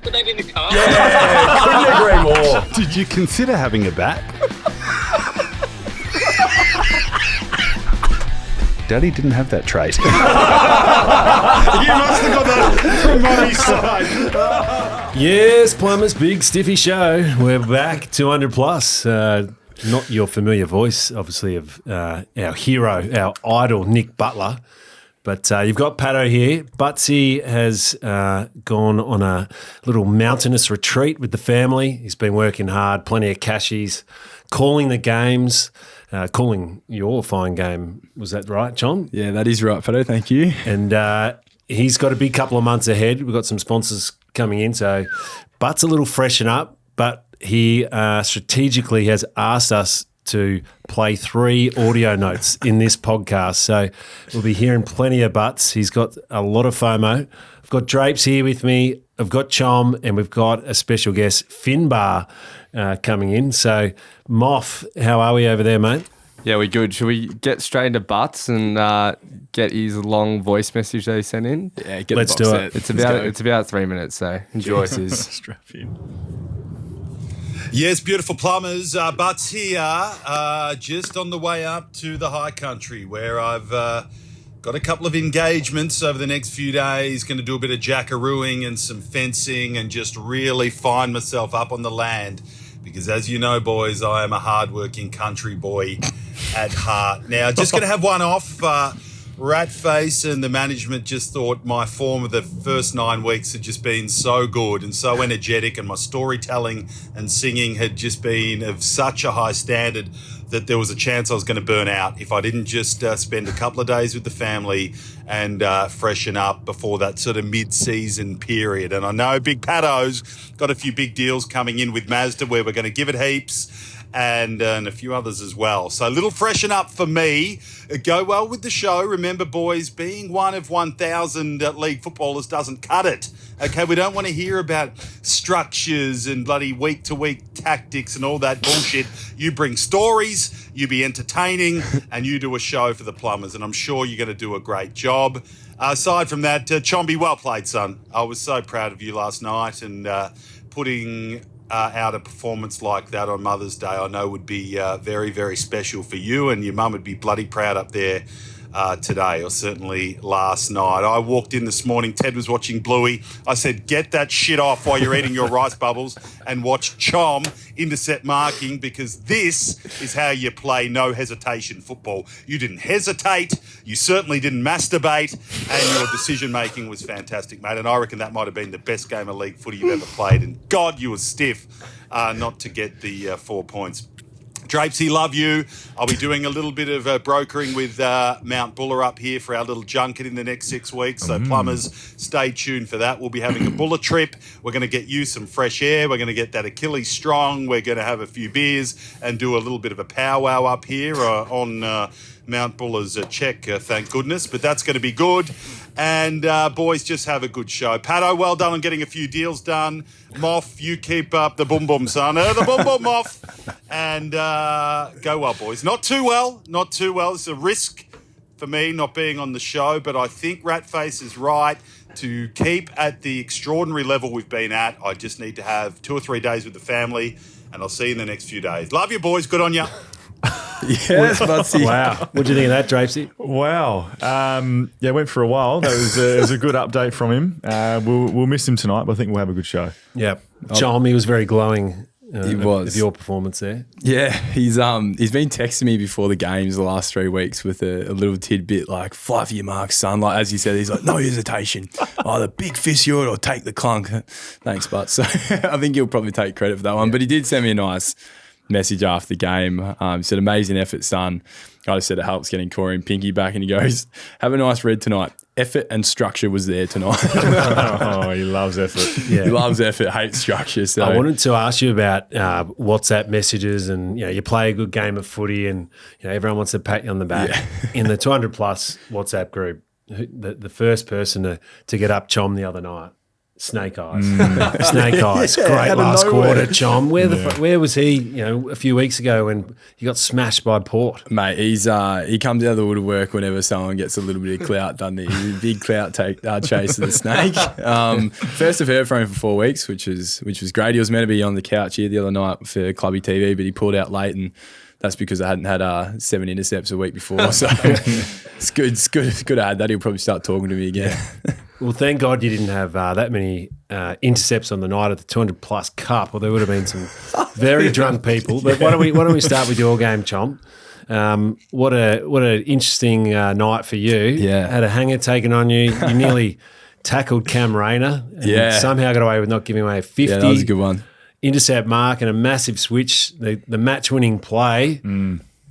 Put that in the car. Yeah, couldn't agree more. Did you consider having a bat? Daddy didn't have that trait. You must have got that from Mummy's side. Yes, Plumbers, big stiffy show. We're back 200 plus. Not your familiar voice, obviously, of our hero, our idol, Nick Butler. But you've got Patto here. Butsy has gone on a little mountainous retreat with the family. He's been working hard, plenty of cashies, calling the games, calling your fine game. Was that right, John? Yeah, that is right, Patto. Thank you. And he's got a big couple of months ahead. We've got some sponsors coming in. So But's a little freshen up, but he strategically has asked us to play 3 audio notes in this podcast. So we'll be hearing plenty of Butts. He's got a lot of FOMO. I've got Drapes here with me. I've got Chom, and we've got a special guest, Finnbar, coming in. So, Moff, how are we over there, mate? Yeah, we're good. Should we get straight into Butts and get his long voice message that he sent in? Yeah, get Let's the box do it. set. It's about 3 minutes, so enjoy. Strap in. Yes, beautiful plumbers. Butts here, just on the way up to the high country where I've got a couple of engagements over the next few days. Going to do a bit of jackarooing and some fencing and just really find myself up on the land. Because as you know, boys, I am a hardworking country boy at heart. Now, just going to have one off. Ratface and the management just thought my form of the first 9 weeks had just been so good and so energetic, and my storytelling and singing had just been of such a high standard that there was a chance I was going to burn out if I didn't just spend a couple of days with the family and freshen up before that sort of mid-season period. And I know Big Patto's got a few big deals coming in with Mazda where we're going to give it heaps, and a few others as well. So a little freshen up for me. Go well with the show. Remember, boys, being one of 1,000 league footballers doesn't cut it. Okay, we don't want to hear about structures and bloody week-to-week tactics and all that bullshit. You bring stories, you be entertaining, and you do a show for the plumbers, and I'm sure you're going to do a great job. Aside from that, Chomby, well played, son. I was so proud of you last night, and putting out a performance like that on Mother's Day, I know would be very, very special for you, and your mum would be bloody proud up there today, or certainly last night. I walked in this morning, Ted was watching Bluey. I said, get that shit off while you're eating your rice bubbles and watch Chom intercept marking, because this is how you play no hesitation football. You didn't hesitate, you certainly didn't masturbate, and your decision making was fantastic, mate. And I reckon that might have been the best game of league footy you've ever played. And God, you were stiff not to get the 4 points. Drapesy, love you. I'll be doing a little bit of brokering with Mount Buller up here for our little junket in the next 6 weeks. So plumbers, stay tuned for that. We'll be having a Buller trip. We're going to get you some fresh air. We're going to get that Achilles strong. We're going to have a few beers and do a little bit of a powwow up here on Mount Buller's check, thank goodness. But that's going to be good. And boys, just have a good show. Patto, well done on getting a few deals done. Moff, you keep up the boom boom, son. The boom boom, Moff. And go well, boys. Not too well. It's a risk for me not being on the show, but I think Ratface is right. To keep at the extraordinary level we've been at, I just need to have 2 or 3 days with the family, and I'll see you in the next few days. Love you, boys. Good on you. Yes, Butsy. Wow. What do you think of that, Drapesy? Wow. Yeah, went for a while. That was it was a good update from him. We'll miss him tonight, but I think we'll have a good show. Yeah. Chom, he was very glowing He was. of your performance there. Yeah, he's been texting me before the games the last 3 weeks with a little tidbit like, fly for your mark, son. Like, as he said, he's like, no hesitation. The big fist you or take the clunk. Thanks, Butts. So I think he'll probably take credit for that one. But he did send me a nice message after the game. He said, amazing effort, son. I just said it helps getting Corey and Pinky back, and he goes, have a nice read tonight. Effort and structure was there tonight. Oh, he loves effort. Yeah. He loves effort, hates structure. So I wanted to ask you about WhatsApp messages, and you play a good game of footy, and everyone wants to pat you on the back. Yeah. In the 200 plus WhatsApp group, the first person to get up Chom the other night. Snake eyes. Snake eyes. Great out of last nowhere. quarter, Chom. Where was he, a few weeks ago when he got smashed by Port? Mate, he comes out of the woodwork whenever someone gets a little bit of clout, doesn't he? He's a big clout chase of the snake. First I've heard from him for 4 weeks, which was great. He was meant to be on the couch here the other night for Clubby TV, but he pulled out late, and that's because I hadn't had 7 intercepts a week before. So it's good to add that. He'll probably start talking to me again. Well, thank God you didn't have that many intercepts on the night of the 200-plus cup, or there would have been some very drunk people. But why don't we start with your game, Chom? What an interesting night for you. Yeah. Had a hanger taken on you. You nearly tackled Cam Rayner. And somehow got away with not giving away a 50. Yeah, that was a good one. Intercept mark and a massive switch, the match-winning play,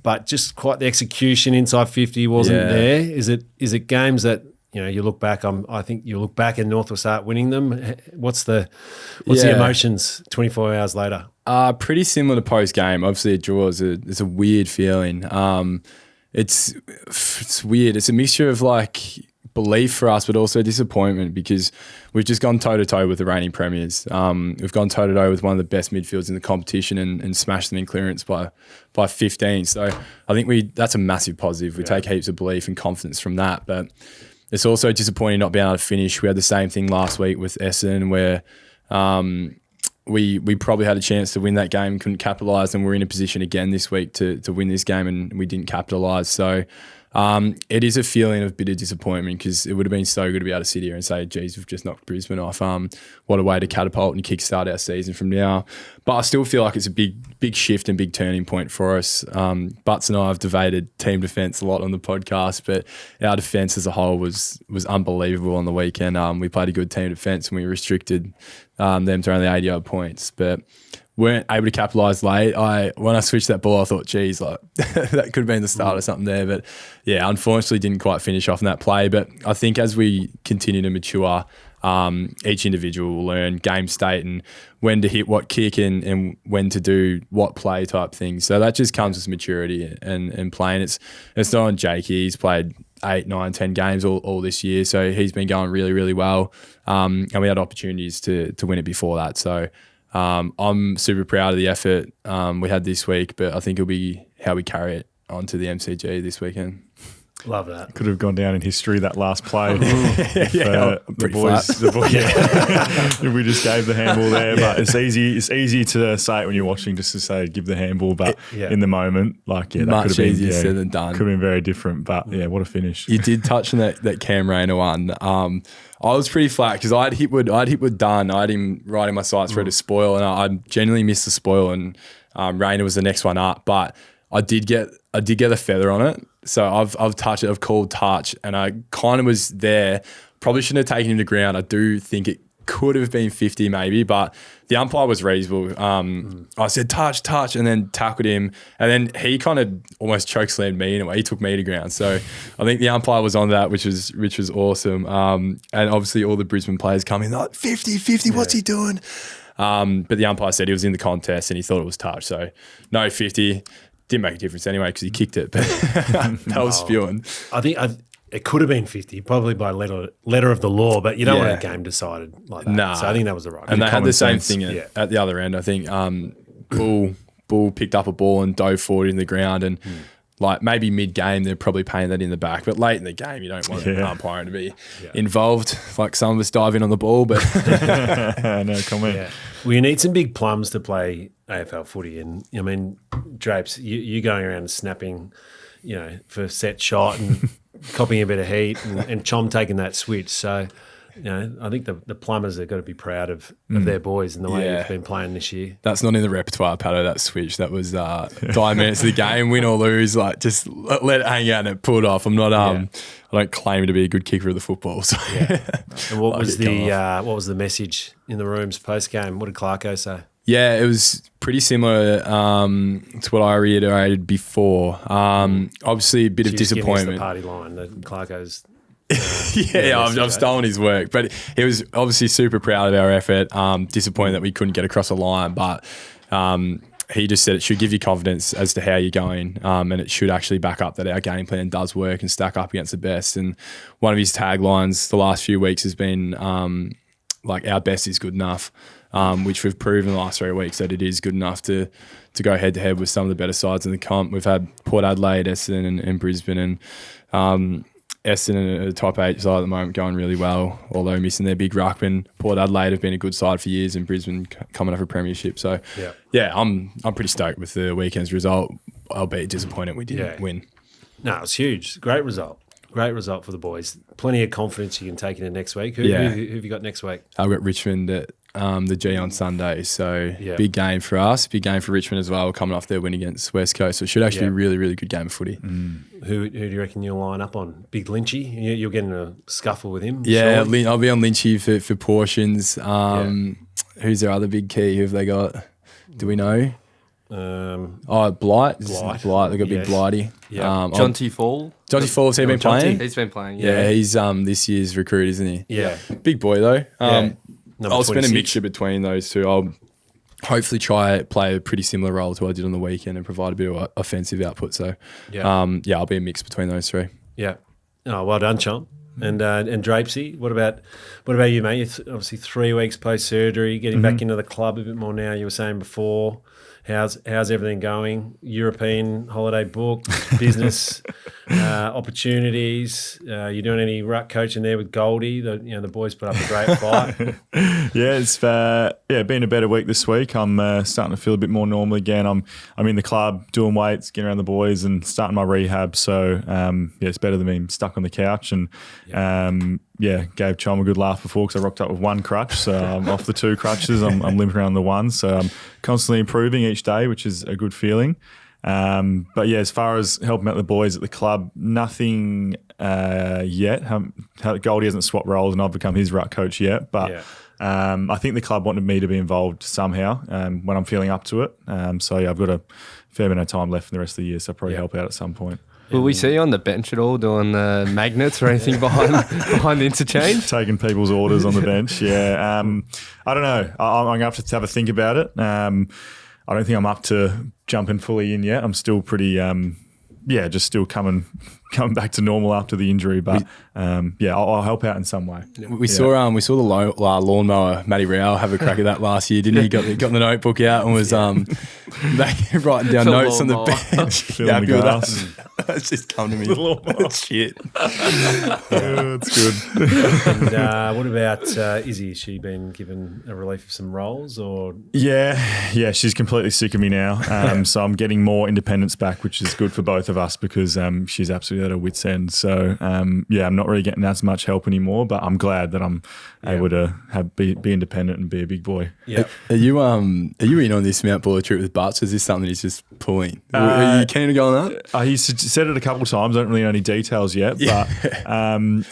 but just quite the execution inside 50 wasn't there. Is it games that you look back? I think you look back and North will start winning them. What's the emotions 24 hours later? Pretty similar to post game. Obviously, a draw is a weird feeling. It's weird. It's a mixture of like belief for us, but also disappointment because we've just gone toe to toe with the reigning premiers. We've gone toe to toe with one of the best midfields in the competition and smashed them in clearance by 15. So I think that's a massive positive. We take heaps of belief and confidence from that, but it's also disappointing not being able to finish. We had the same thing last week with Essen where we probably had a chance to win that game, couldn't capitalise, and we're in a position again this week to win this game and we didn't capitalise. So it is a feeling of bitter disappointment because it would have been so good to be able to sit here and say, geez, we've just knocked Brisbane off. What a way to catapult and kickstart our season from now. But I still feel like it's a big shift and big turning point for us. Butts and I have debated team defence a lot on the podcast, but our defence as a whole was unbelievable on the weekend. We played a good team defence and we restricted them to only 80-odd points. But weren't able to capitalise late. When I switched that ball, I thought, geez, like that could have been the start of something there. But yeah, unfortunately didn't quite finish off in that play. But I think as we continue to mature, each individual will learn game state and when to hit what kick and when to do what play type thing. So that just comes with maturity and playing. It's not on Jake. He's played 8, 9, 10 games all this year. So he's been going really, really well. And we had opportunities to win it before that. So I'm super proud of the effort we had this week, but I think it'll be how we carry it onto the MCG this weekend. Love that. Could have gone down in history, that last play. Yeah, the boys, if we just gave the handball there. But it's easy to say it when you're watching, just to say give the handball. But in the moment, that much could have been easier said than done. Could have been very different. But what a finish. You did touch on that Cam Rayner one. I was pretty flat because I'd hit Wood done. I had him right in my sights ready to spoil, and I genuinely missed the spoil, and Rayner was the next one up. But I did get a feather on it. So I've touched it, I've called touch, and I kind of was there. Probably shouldn't have taken him to ground. I do think it could have been 50 maybe, but the umpire was reasonable. I said touch, and then tackled him, and then he kind of almost chokeslammed me in a way. He took me to ground. So I think the umpire was on that, which was awesome. And obviously all the Brisbane players come in like 50, what's he doing? But the umpire said he was in the contest and he thought it was touch. So no 50. Didn't make a difference anyway because he kicked it, but that was spewing. I think it could have been 50, probably by letter of the law, but you don't want a game decided like that. Nah. So I think that was the right. And they had the same sense. thing at the other end. I think Bull picked up a ball and dove forward in the ground, and like maybe mid-game they're probably paying that in the back, but late in the game you don't want an umpire to be involved. Like some of us dive in on the ball, but no comment. Yeah. Well, you need some big plums to play AFL footy, and I mean, Drapes, you going around and snapping, for set shot and copying a bit of heat, and Chom taking that switch. So, I think the plumbers have got to be proud of their boys and the way they've been playing this year. That's not in the repertoire, Patto, that switch. That was 5 minutes of the game, win or lose, like just let it hang out and it pulled off. I'm not I don't claim to be a good kicker of the football. So. And what was the message in the rooms post game? What did Clarko say? Yeah, it was pretty similar to what I reiterated before. Obviously, a bit of disappointment. The party line, the Clarko's. I've stolen his work, but he was obviously super proud of our effort. Disappointed that we couldn't get across the line, but he just said it should give you confidence as to how you're going, and it should actually back up that our game plan does work and stack up against the best. And one of his taglines the last few weeks has been like our best is good enough, which we've proven the last 3 weeks that it is good enough to go head to head with some of the better sides in the comp. We've had Port Adelaide, Essendon, and Brisbane, and Essendon at the top 8 side at the moment going really well, although missing their big ruckman. Port Adelaide have been a good side for years, and Brisbane coming off a premiership. So yeah, I'm pretty stoked with the weekend's result. I'll be disappointed we didn't win. No, it's huge. Great result. Great result for the boys. Plenty of confidence you can take into next week. Who have you got next week? I've got Richmond at the G on Sunday. So big game for us. Big game for Richmond as well, coming off their win against West Coast. So it should actually be a really, really good game of footy. Who do you reckon you'll line up on? Big Lynchy? You're getting a scuffle with him? Yeah, I'll be on Lynchy for portions. Who's their other big key? Who have they got? Do we know? Blight. They've got big Blighty. Yeah. Jonty Fall. Jonty Fall, has he been playing? He's been playing, Yeah, he's this year's recruit, isn't he? Yeah. Big boy, though. I'll spend a mixture between those two. I'll hopefully try play a pretty similar role to what I did on the weekend and provide a bit of offensive output. So, I'll be a mix between those three. Yeah. Oh, well done, Chom. And Drapesy, what about you, mate? You're obviously 3 weeks post surgery, getting back into the club a bit more now. You were saying before, how's everything going? European holiday book, business opportunities. You doing any ruck coaching there with Goldie? The boys put up a great fight. It's been a better week this week. I'm starting to feel a bit more normal again. I'm in the club doing weights, getting around the boys, and starting my rehab. So it's better than being stuck on the couch. And gave Chom a good laugh before because I rocked up with one crutch. So I'm off the 2 crutches. I'm limping around the one. So I'm constantly improving each day, which is a good feeling. As far as helping out the boys at the club, nothing yet. Goldie hasn't swapped roles and I've become his ruck coach yet. But I think the club wanted me to be involved somehow when I'm feeling up to it. I've got a fair bit of time left in the rest of the year, so I'll probably help out at some point. Will we see you on the bench at all doing the magnets or anything behind the interchange? Taking people's orders on the bench, I don't know. I'm going to have a think about it. I don't think I'm up to jumping fully in yet. I'm still pretty, just still coming back to normal after the injury. But I'll help out in some way. We saw the lawnmower Matty Rao have a crack at that last year, didn't he? Got the notebook out and was writing down notes on the bench. Filling the grass. That's just come to me. That's shit. That's good. And what about Izzy? Has she been given a relief of some roles or? Yeah, she's completely sick of me now. So I'm getting more independence back, which is good for both of us because she's absolutely at her wit's end. So I'm not really getting as much help anymore, but I'm glad that I'm able to be independent and be a big boy. Yeah. Are you in on this Mount Buller trip with Butts? Is this something he's just pulling? Are you keen to go on that? He said it a couple of times. I don't really know any details yet, but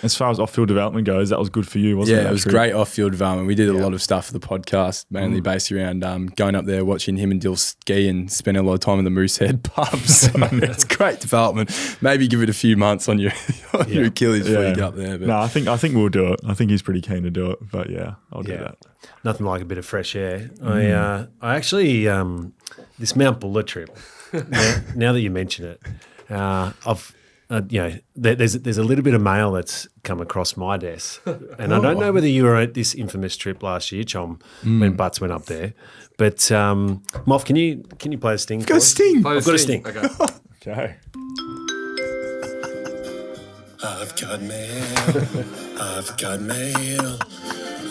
as far as off-field development goes, that was good for you, wasn't it? Yeah, it was great off-field development. We did a lot of stuff for the podcast, mainly based around going up there, watching him and Dill ski and spending a lot of time in the Moosehead pub. So it's great development. Maybe give it a few months on your Achilles before you get up there. But. No, I think we'll do it. I think he's pretty keen to do it, but I'll do that. Nothing like a bit of fresh air. I actually this Mount Buller trip. now that you mention it, there's a little bit of mail that's come across my desk, and I don't know whether you were at this infamous trip last year, Chom, when Butts went up there. But Moff, can you play a sting? Go sting. I've got a sting. Okay. I've got mail. I've got mail.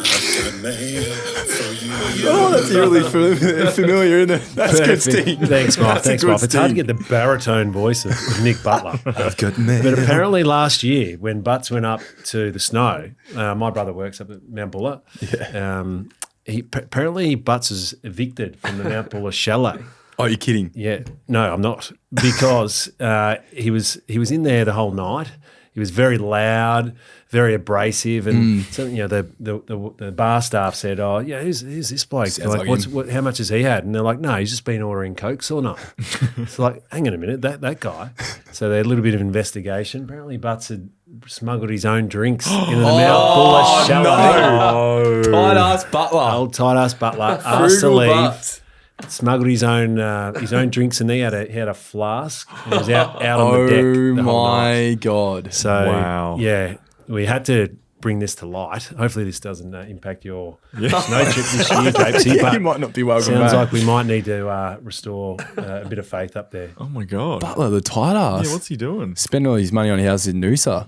I've got mail for you. Oh, that's really familiar, isn't it? That's good sting. Thanks, Moff. It's hard to get the baritone voice of Nick Butler. I've got mail. But apparently last year when Butts went up to the snow, my brother works up at Mount Buller. Yeah. Apparently Butts was evicted from the Mount Buller chalet. Oh, you're kidding? Yeah. No, I'm not. Because he was in there the whole night. He was very loud, very abrasive, and so, the bar staff said, "Oh, yeah, who's this bloke? Like, how much has he had?" And they're like, "No, he's just been ordering cokes all night." It's like, hang on a minute, that guy. So they had a little bit of investigation. Apparently, Butts had smuggled his own drinks into the Mount Buller chalet. No. Tight ass Butler, old tight ass Butler, asked to leave. Smuggled his own drinks, and he had a flask. And he was out on the deck the whole night. God! So wow. yeah, we had to bring this to light. Hopefully this doesn't impact your snow trip this year, Japesy. But You might not be welcome sounds back. like we might need to restore a bit of faith up there. Oh my God. Butler, the tight ass. Yeah, what's he doing? Spending all his money on a house in Noosa.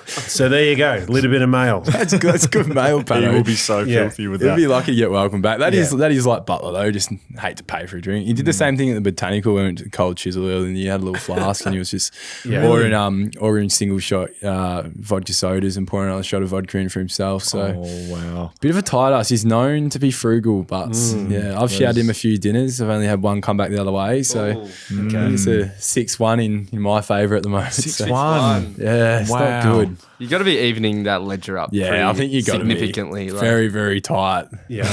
So there you go, a little bit of mail. That's good. That's good mail, He Patto. will be so Yeah. filthy with He'll that. be lucky to get welcome back. That is Yeah. like Butler though. Just hate to pay for a drink. He did the same thing at the Botanical when we went to Cold Chisel earlier in the year. Had a little flask and he was just ordering single shot vodka sodas and pouring another shot of vodka in for himself. So Oh, wow. bit of a tight ass. He's known to be frugal, but yeah, I've shared him a few dinners. I've only had one come back the other way. So it's a 6-1 in my favour at the moment. 6-1. Yeah, it's not good. You got to be evening that ledger up. Yeah, pretty I think you got to be significantly. Like, very, very tight. Yeah.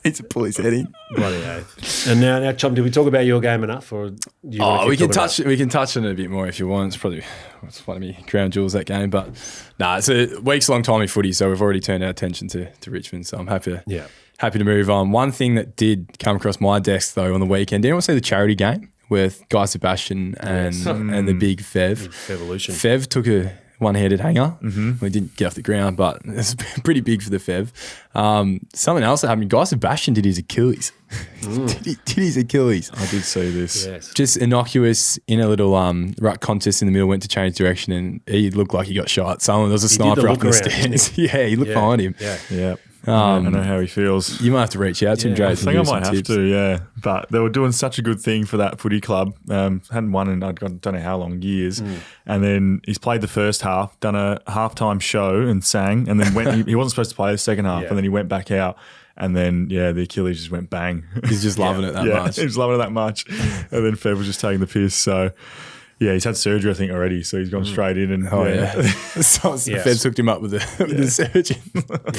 It's a pull his head in. Bloody oath. And now, Chom, did we talk about your game enough, or do you want to We keep can talking touch. We can touch on it a bit more if you want. It's one of me crown jewels that game, but it's a weeks long time in footy, so we've already turned our attention to Richmond. So I'm happy to move on. One thing that did come across my desk though on the weekend, did anyone see the charity game with Guy Sebastian and the big Fev? Evolution. Fev took a one-handed hanger. We didn't get off the ground, but it's pretty big for the Fev. Something else that happened, Guy Sebastian did his Achilles. did his Achilles. I did see this. Yes. Just innocuous in a little ruck contest in the middle, went to change direction and he looked like he got shot. There was a did the sniper up look in the around, didn't stands. Yeah, he looked behind him. Yeah. Yeah. I know how he feels. You might have to reach out to him, Yeah. Jay. I think I might have to, yeah. But they were doing such a good thing for that footy club. Hadn't won in I don't know how long, years. And then he's played the first half, done a halftime show and sang, and then went. he wasn't supposed to play the second half, Yeah. and then he went back out. And then, the Achilles just went bang. He's just loving it that much. He was loving it that much. And then Fev was just taking the piss. So, yeah, he's had surgery, I think, already. So he's gone straight in. And So Feds hooked him up with the surgeon.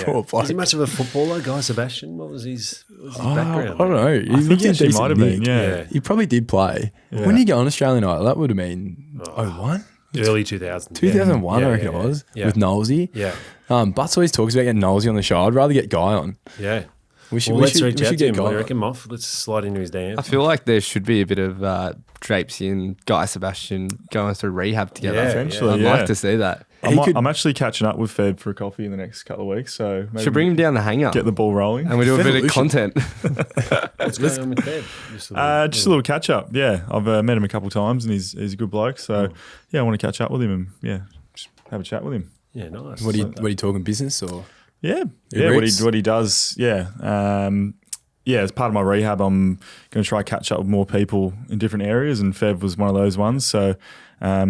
Poor bloke. Is he much of a footballer, Guy Sebastian? What was his background? I don't know. I think he actually might have been, yeah. He probably did play. When did he go on Australian Idol? That would have been 01? Early 2000s. 2001, Yeah, I reckon yeah, it was, yeah. with Knowlesy. Yeah. Butts always talks about getting Knowlesy on the show. I'd rather get Guy on. Yeah. We should, Well, we let's should, reach we out should to get him. Guy What do you on. reckon, Moff? Let's slide into his DMs. I feel like there should be a bit of Drapesy and Guy Sebastian going through rehab together. Yeah, Essentially, I'd like to see that. I'm actually catching up with Feb for a coffee in the next couple of weeks. So maybe Should bring him down the hangar get the ball rolling. and we do a bit of content. What's going on with Deb? Just Just a little catch up. Yeah, I've met him a couple of times and he's a good bloke. So I want to catch up with him and just have a chat with him. yeah, nice. What are you talking business or? Yeah, Uber what Eats? he does. As part of my rehab, I'm going to try catch up with more people in different areas, and Fev was one of those ones. So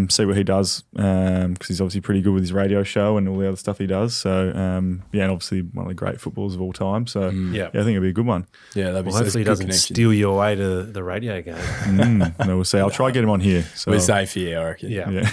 see what he does because he's obviously pretty good with his radio show and all the other stuff he does. So and obviously one of the great footballers of all time. So Yeah. I think it'll be a good one. Yeah, that'd be Well, hopefully he good doesn't connection. steal your way to the radio game. No, we'll see. I'll try to get him on here. So We're safe here, I reckon. Yeah. yeah.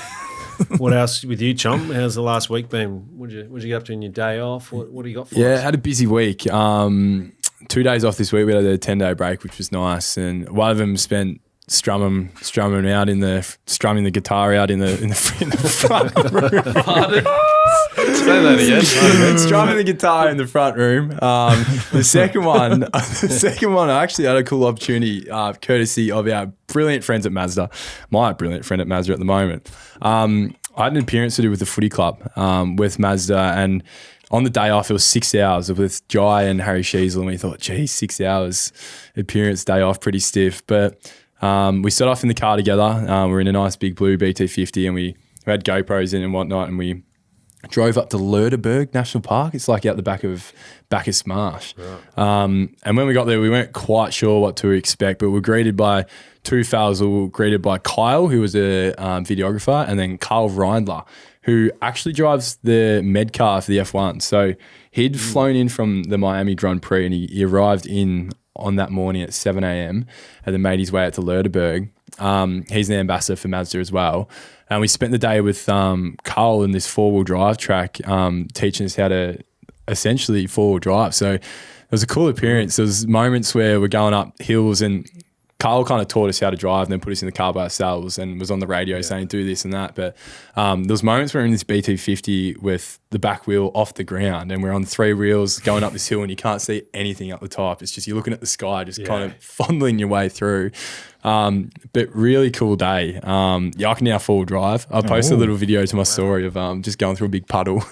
What else with you, Chom? How's the last week been? What'd you get up to in your day off? What do you got for Yeah, us? had a busy week. 2 days off this week. We had a 10-day break, which was nice. And one of them spent strumming the guitar out in the front room. Say that again. Strumming the guitar in the front room. The second one, I actually had a cool opportunity, courtesy of our brilliant friends at Mazda, my brilliant friend at Mazda at the moment. I had an appearance to do with the footy club with Mazda, and on the day off, it was 6 hours with Jai and Harry Sheasel, and we thought, geez, 6 hours appearance day off, pretty stiff. But we set off in the car together. We're in a nice big blue BT50, and we had GoPros in and whatnot, and we drove up to Lerderberg National Park. It's like out the back of Bacchus Marsh. Right. And when we got there, we weren't quite sure what to expect, but we were greeted by two fellas. We were greeted by Kyle, who was a videographer, and then Carl Reindler, who actually drives the med car for the F1. So he'd flown in from the Miami Grand Prix, and he arrived in on that morning at 7 a.m. and then made his way out to Lerderberg. He's an ambassador for Mazda as well. And we spent the day with Carl in this four-wheel drive track, teaching us how to essentially four-wheel drive. So it was a cool appearance. There was moments where we're going up hills and Carl kind of taught us how to drive and then put us in the car by ourselves and was on the radio saying, do this and that. But there was moments where we're in this BT50 with the back wheel off the ground and we're on three wheels going up this hill and you can't see anything up the top. It's just you're looking at the sky, just kind of fondling your way through. But really cool day. I can now full drive. I posted a little video to my story of just going through a big puddle.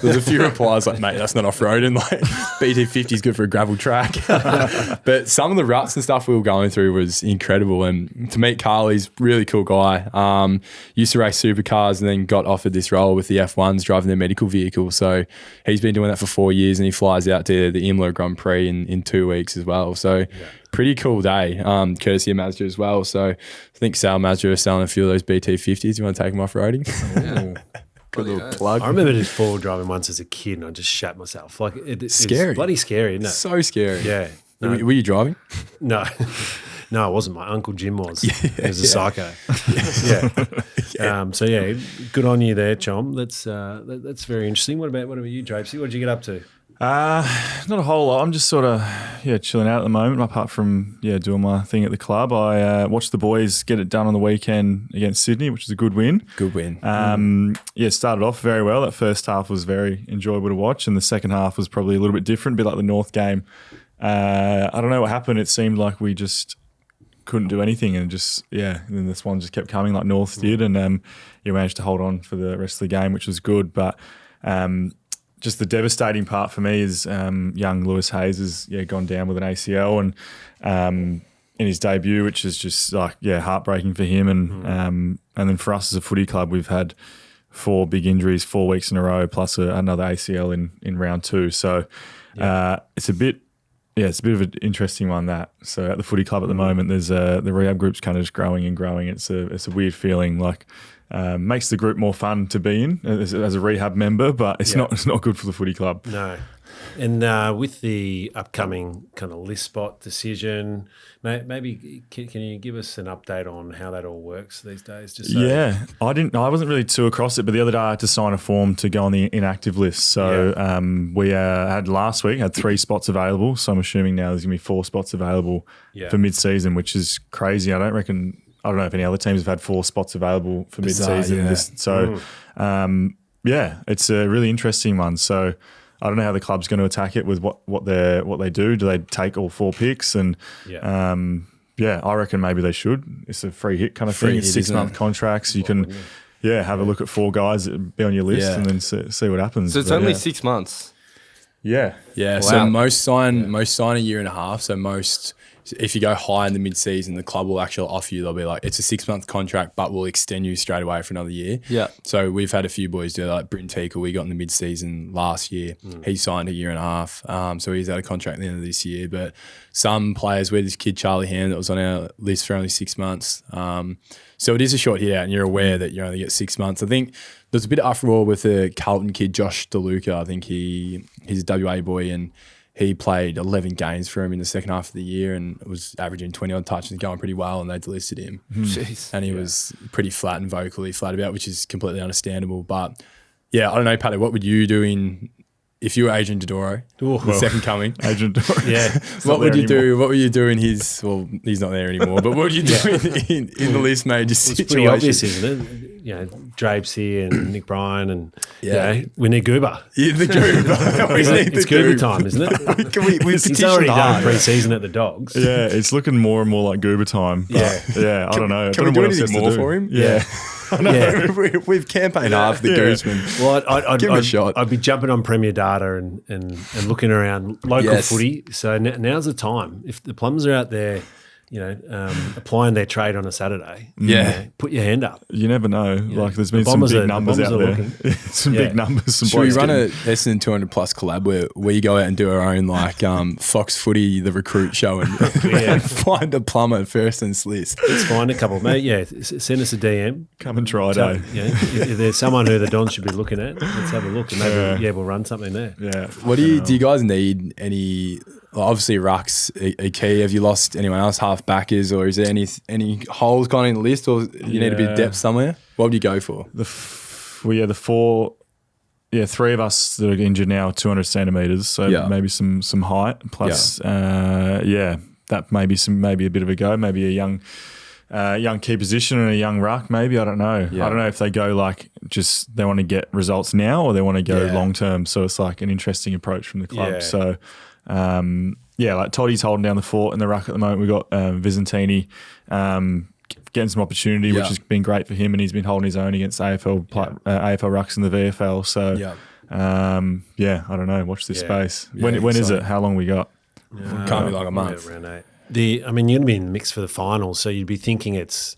There's a few replies like, mate, that's not off-roading. Like BT50 is good for a gravel track. But some of the ruts and stuff we were going through was incredible. And to meet Carly's really cool guy. Used to race supercars and then got offered this role with the F1s driving their medical vehicle. So he's been doing that for 4 years and he flies out to the Imola Grand Prix in 2 weeks as well. So pretty cool day, courtesy of Mazda as well. So I think Sal Mazda is selling a few of those BT50s. You want to take them off-roading? Good little plug. I remember just forward driving once as a kid and I just shat myself. Like it's scary. bloody scary, isn't it? So scary. Yeah. No. Were you driving? No. No, it wasn't. My Uncle Jim was. He was a psycho. So, good on you there, Chom. That's very interesting. What about you, Drapesy? What did you get up to? Not a whole lot. I'm just sort of chilling out at the moment. Apart from doing my thing at the club, I watched the boys get it done on the weekend against Sydney, which is a good win. Good win. Started off very well. That first half was very enjoyable to watch, and the second half was probably a little bit different, a bit like the North game. I don't know what happened. It seemed like we just couldn't do anything, and and then this one just kept coming like North did, and you managed to hold on for the rest of the game, which was good. But just the devastating part for me is young Lewis Hayes has gone down with an ACL, and in his debut, which is just heartbreaking for him, and then for us as a footy club, we've had 4 big injuries 4 weeks in a row, plus another ACL in round 2. So it's a bit. Yeah, it's a bit of an interesting one, that. So at the footy club at the moment, there's the rehab group's kind of just growing and growing. It's a weird feeling, like makes the group more fun to be in as a rehab member, but it's not good for the footy club. No. And with the upcoming kind of list spot decision, maybe can you give us an update on how that all works these days? I wasn't really too across it, but the other day I had to sign a form to go on the inactive list. So we had last week had 3 spots available. So I'm assuming now there's going to be 4 spots available for mid-season, which is crazy. I don't know if any other teams have had 4 spots available for mid-season. It's a really interesting one. So I don't know how the club's going to attack it with what they do. Do they take all 4 picks? And I reckon maybe they should. It's a free hit kind of thing. It's 6-month contracts. You can have a look at 4 guys that be on your list and then see what happens. So it's only 6 months. Yeah. Wow. So most sign a year and a half. So most, if you go high in the mid-season, the club will actually offer you, they'll be like, it's a 6-month contract, but we'll extend you straight away for another year. Yeah. So we've had a few boys do that, like Britton Teakle, we got in the mid-season last year. He signed a year and a half. So he's out of contract at the end of this year. But some players, we had this kid, Charlie Hand, that was on our list for only 6 months. So it is a short hit out and you're aware that you only get 6 months. I think there's a bit of uproar with the Carlton kid, Josh DeLuca. I think he's a WA boy and he played 11 games for him in the second half of the year and was averaging 20-odd touches and going pretty well, and they delisted him. Jeez. And he was pretty flat and vocally flat about, which is completely understandable. But, I don't know, Patto, what would you do if you were Adrian Dodoro, the second coming? Adrian Dodoro. Yeah. What would you do? What would you do in his, well, he's not there anymore, but what would you do in the list major situation? It's pretty obvious, isn't it? Drapesy and Nick Bryan and we need Goober. Yeah, the Goober. It's Goober time, isn't it? He's already done pre-season at the Dogs. Yeah, it's looking more and more like Goober time. I don't know. Can we do anything more for him? Yeah. We've campaigned hard for the Gooseman. Well, I'd give him a shot. I'd be jumping on Premier Data and looking around local footy. So now's the time. If the plumbers are out there, applying their trade on a Saturday, put your hand up. You never know. Like there's been some big numbers out there. Some big numbers. Should we run a Essendon 200 plus collab where we go out and do our own Fox Footy, the recruit show and find a plumber first and list? Let's find a couple, mate. Yeah, send us a DM. Come and try it. If there's someone who the Dons should be looking at, let's have a look and maybe we'll run something there. Yeah. What do you guys need? Any? Well, obviously, rucks a key. Have you lost anyone else, half backers, or is there any holes kind of in the list, or you need a bit of depth somewhere? What would you go for? The 4, 3 of us that are injured now are 200 centimetres, so maybe some height plus, that maybe a bit of a go, maybe a young key position and a young ruck, maybe. I don't know. I don't know if they go just they want to get results now or they want to go long term. So it's like an interesting approach from the club. So yeah, like Toddy's holding down the fort in the ruck at the moment. We've got Vizentini getting some opportunity, which has been great for him, and he's been holding his own against AFL rucks in the VFL. So, I don't know. Watch this space. When is it? How long we got? Can't be like a month. Around 8. You're going to be in the mix for the finals, so you'd be thinking it's,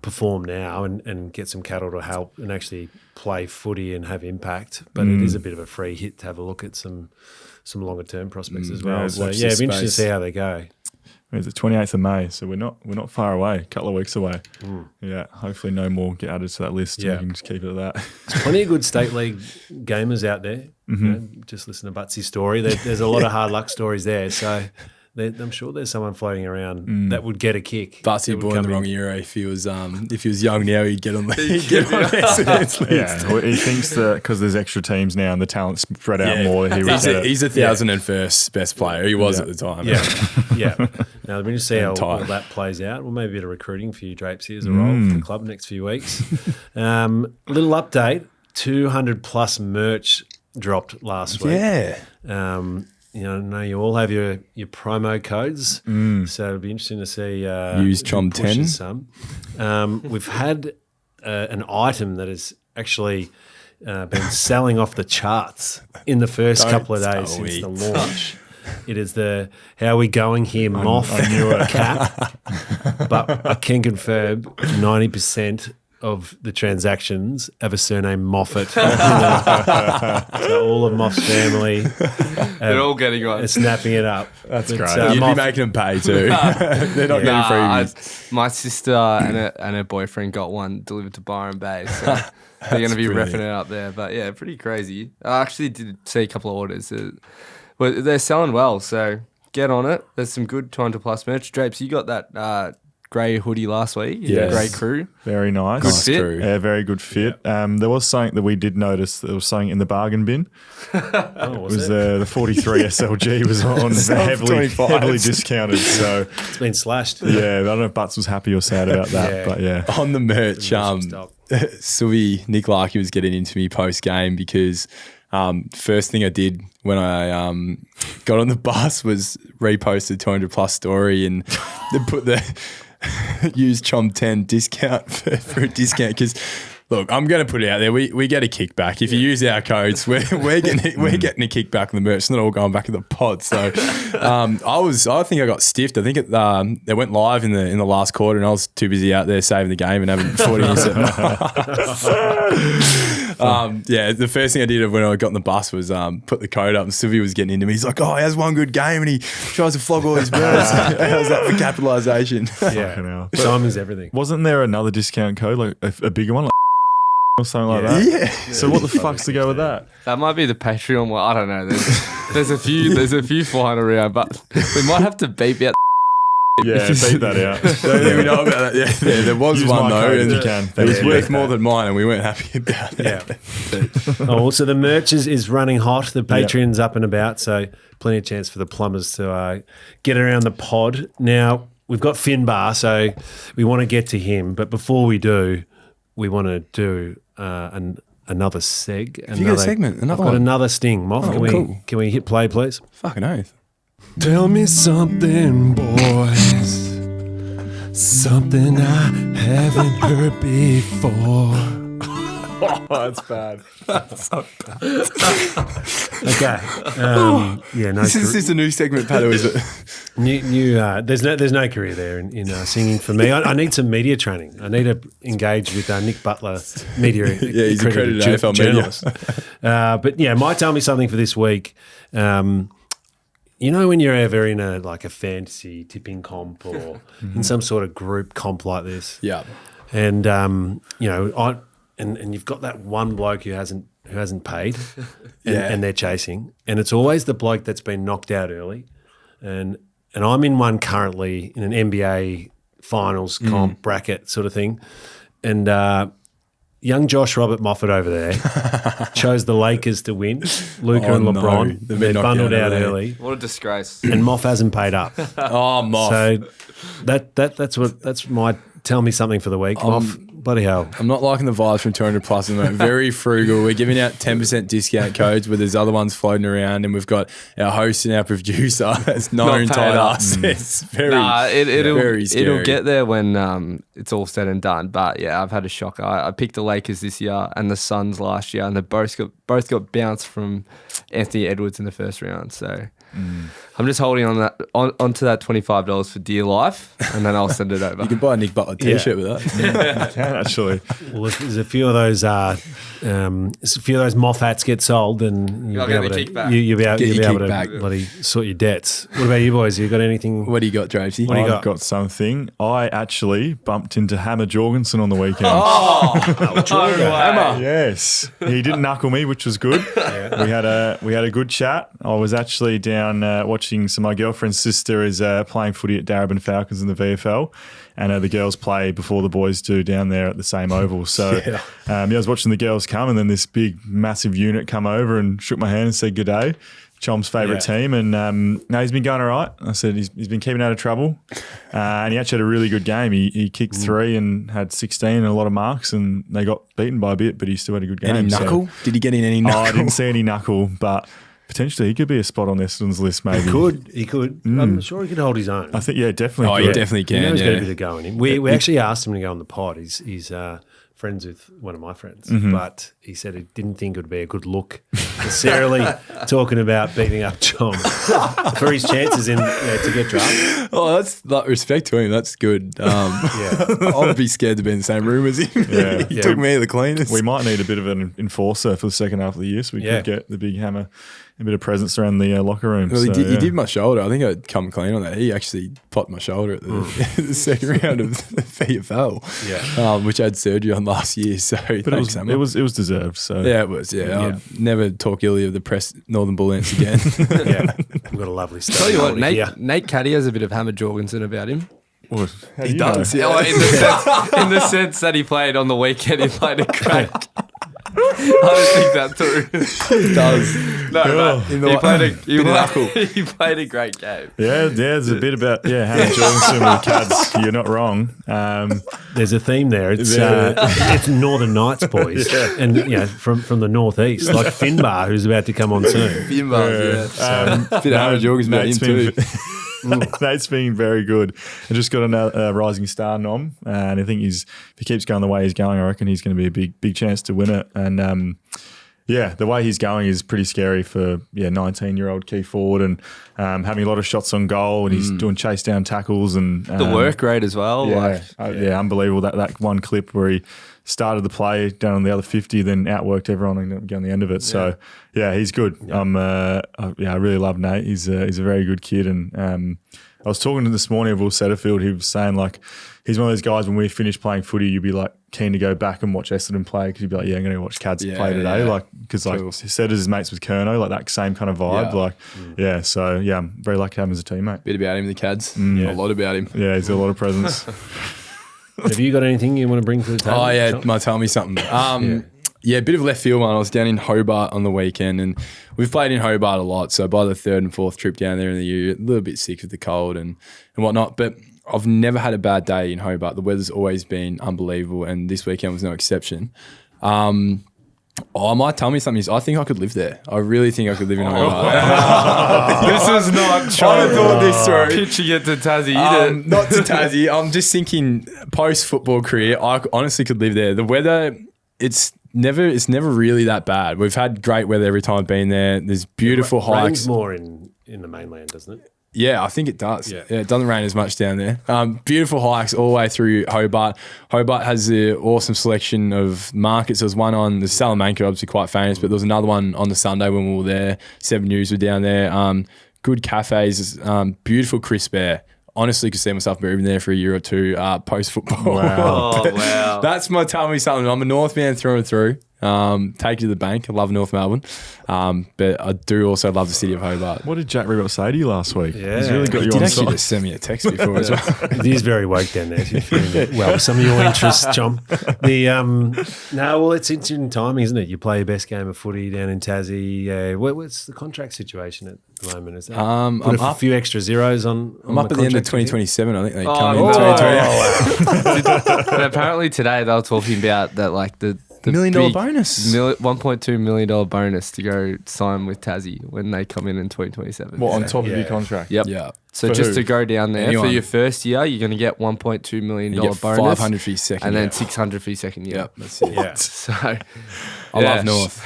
perform now and get some cattle to help and actually play footy and have impact. But it is a bit of a free hit to have a look at some longer term prospects as well. So it'd be interesting to see how they go. It's the 28th of May, so we're not far away. A couple of weeks away. Yeah, hopefully no more get added to that list. Yeah, we can just keep it at that. There's plenty of good state league gamers out there. Just listen to Butsy's story. There's a lot of hard luck stories there. So I'm sure there's someone floating around that would get a kick. Butsy born in the wrong era. If he was young now, he'd get on the list. Yeah, well, he thinks that because there's extra teams now and the talent's spread out more, he would get it. He's a 1,001st best player. He was at the time. Yeah. Now, let me just see how all that plays out. Well, maybe a bit of recruiting for you, Drapesy, as a role for the club next few weeks. Little update, 200+ merch dropped last week. Yeah. I know you all have your promo codes, so it'll be interesting to see. Use Chom10. Some. We've had an item that has actually been selling off the charts in the first couple of days since the launch. It is the How We Going Here Moff cap, but I can confirm 90% of the transactions have a surname Moffitt. So all of Moff's family, they're all getting on. Snapping it up. That's great. You'd be making them pay too. They're not getting freebies. My sister and her boyfriend got one delivered to Byron Bay, so they're going to be repping it up there. But yeah, pretty crazy. I actually did see a couple of orders. But they're selling well, so get on it. There's some good 200+ merch. Drapes, you got that grey hoodie last week. Yes. Grey crew. Very nice. Good fit. Crew. Yeah, very good fit. There was something that we did notice. There was something in the bargain bin. Was the 43 SLG was on heavily discounted. So it's been slashed. Yeah, I don't know if Butts was happy or sad about that, but yeah. On the merch, Sylvie Nick Larkey was getting into me post game because first thing I did when I got on the bus was repost the 200+ story and put the use Chom10 discount for a discount because look, I'm going to put it out there. We get a kickback if you use our codes. We're getting a kickback on the merch. It's not all going back in the pod. So I think I got stiffed. I think it went live in the last quarter, and I was too busy out there saving the game and having 40 minutes. The first thing I did when I got on the bus was put the code up, and Sylvie was getting into me. He's like, "Oh, he has one good game, and he tries to flog all his birds." How's that for capitalisation? Yeah, Simon's everything. Wasn't there another discount code, like a bigger one? Or something like that. Yeah. So what the fuck's to go with that? That might be the Patreon one. I don't know. There's a few flying around, but we might have to beep out. Yeah, beat that out. Don't even know about that. Yeah, there was Use one my though, code and if you can. it was worth more than mine, and we weren't happy about it. Yeah. So the merch is running hot. The Patreon's up and about, so plenty of chance for the plumbers to get around the pod. Now we've got Finnbar, so we want to get to him, but before we do, we want to do another seg. You got a segment? I've got another sting. Moff, can we hit play, please? Fucking oath. Tell me something, boys. Something I haven't heard before. Oh, that's bad. Okay. This is a new segment, Patto, is it? New. There's no career there in singing for me. I need some media training. I need to engage with Nick Butler, media. Yeah, he's accredited AFL journalist. But yeah, might tell me something for this week. You know when you're ever in a fantasy tipping comp or in some sort of group comp like this. Yeah. And and you've got that one bloke who hasn't paid and they're chasing. And it's always the bloke that's been knocked out early. And I'm in one currently in an NBA finals comp bracket sort of thing. And young Josh Robert Moffitt over there chose the Lakers to win. Luka and LeBron. No. They're bundled out early. What a disgrace. And Moff hasn't paid up. Oh, Moff. So that's my tell me something for the week. Moff, Bloody hell. I'm not liking the vibes from 200 plus at the moment. Very frugal. We're giving out 10% discount codes, but there's other ones floating around, and we've got our host and our producer that's not told us. It's very scary. It'll get there when it's all said and done. But yeah, I've had a shock. I picked the Lakers this year and the Suns last year, and they both got bounced from Anthony Edwards in the first round. So I'm just holding onto that $25 for dear life, and then I'll send it over. You can buy a Nick Butler t-shirt with that. You can actually. Well, if there's a few of those Moffats get sold, then you'll be able to bloody sort your debts. What about you boys? You got anything? What do you got, Travesy? I've got something. I actually bumped into Hammer Jorgensen on the weekend. Hammer. Yes, he didn't knuckle me, which was good. We had a good chat. I was actually down watching. So my girlfriend's sister is playing footy at Darebin Falcons in the VFL, and the girls play before the boys do down there at the same oval. So I was watching the girls come, and then this big, massive unit come over and shook my hand and said good day. Chom's favourite team, and no, he's been going all right. I said he's been keeping out of trouble, and he actually had a really good game. He kicked 3 and had 16 and a lot of marks, and they got beaten by a bit, but he still had a good game. Any knuckle? Did he get in any knuckle? I didn't see any knuckle, but potentially he could be a spot on Essendon's list maybe. He could. I'm sure he could hold his own. I think, definitely. Oh, could. he definitely can. He knows got a bit of go in him. We actually asked him to go on the pod. He's friends with one of my friends, but he said he didn't think it would be a good look necessarily talking about beating up Chom for his chances to get drafted. Oh, that's like respect to him. That's good. I'd be scared to be in the same room as him. Yeah. He took me to the cleaners. We might need a bit of an enforcer for the second half of the year, so we could get the big Hammer a bit of presence around the locker room. Well, he did my shoulder. I think I'd come clean on that. He actually popped my shoulder at the second round of the VFL, which I had surgery on last year. So, but it was deserved. So yeah, it was. Yeah, I'll never talk illy of the press Northern Bullets again. We've got a lovely story. Tell you what, Nate Caddy has a bit of Hammer Jorgensen about him. He does. Yeah. Oh, in the sense that he played on the weekend, he played a great. I don't think that too. He does. No, but he played a great game. Yeah, there's a bit about Hammer Jorgensen with Cads. You're not wrong. There's a theme there. It's Northern Nights boys, and from the northeast, like Finnbar, who's about to come on soon. Finnbar, bit of Hammer Jorgensen about him too. Nate's been very good. I just got a Rising Star nom, and I think if he keeps going the way he's going, I reckon he's going to be a big chance to win it. And the way he's going is pretty scary for 19-year-old key forward, and having a lot of shots on goal, and he's doing chase down tackles and the work rate as well. Unbelievable. That one clip where he started the play down on the other 50, then outworked everyone and got on the end of it. So he's good. I really love Nate. He's a very good kid, and I was talking to him this morning of Will Setterfield. He was saying like he's one of those guys when we finish playing footy, you'd be like keen to go back and watch Essendon play because you'd be like, I'm going to watch Cads play today, like because like he said his mates with Kerno, like that same kind of vibe. So I'm very lucky to have him as a teammate. Bit about him, the Cads. A lot about him. Yeah, he's got a lot of presence. Have you got anything you want to bring to the table? Oh yeah, might tell me something. A bit of left field one. I was down in Hobart on the weekend, and we've played in Hobart a lot. So by the 3rd and 4th trip down there in the year, a little bit sick with the cold and whatnot. But I've never had a bad day in Hobart. The weather's always been unbelievable, and this weekend was no exception. I might tell me something. I think I could live there. I really think I could live in Hobart. This is not trying to thought this through. Pitching it to Tassie. Not to Tassie. I'm just thinking post-football career, I honestly could live there. The weather, it's never really that bad. We've had great weather every time I've been there. There's beautiful hikes. Rains more in the mainland, doesn't it? Yeah, I think it does. Yeah, it doesn't rain as much down there. Beautiful hikes all the way through Hobart. Hobart has an awesome selection of markets. There was one on the Salamanca, obviously quite famous, but there was another one on the Sunday when we were there. 7 News were down there. Good cafes, beautiful crisp air. Honestly, could see myself moving there for a year or two post-football. Wow. Wow. That's my tell me something. I'm a North man through and through. Take it to the bank. I love North Melbourne. But I do also love the city of Hobart. What did Jack Ribot say to you last week? Yeah. He's really got He you did on actually side. just send me a text before as well. It is very woke down there. So you're feeling well, some of your interests, John. It's interesting timing, isn't it? You play your best game of footy down in Tassie. What's the contract situation at the moment? Is that I'm put a up. few extra zeros on? I'm up at the end of contract, 2027. I think they Oh, come in oh. 2020. But apparently today they were talking about that, like the $1 million big bonus. $1.2 million bonus to go sign with Tassie when they come in 2027. What, on top of Yeah. your contract? Yep. Yeah. So For just who? to go down there Anyone. for your first year, you're going to get $1.2 million You get bonus, 500 for your second and then year. 600 for your second year. Yep, that's it. Yeah. So I yeah. love North.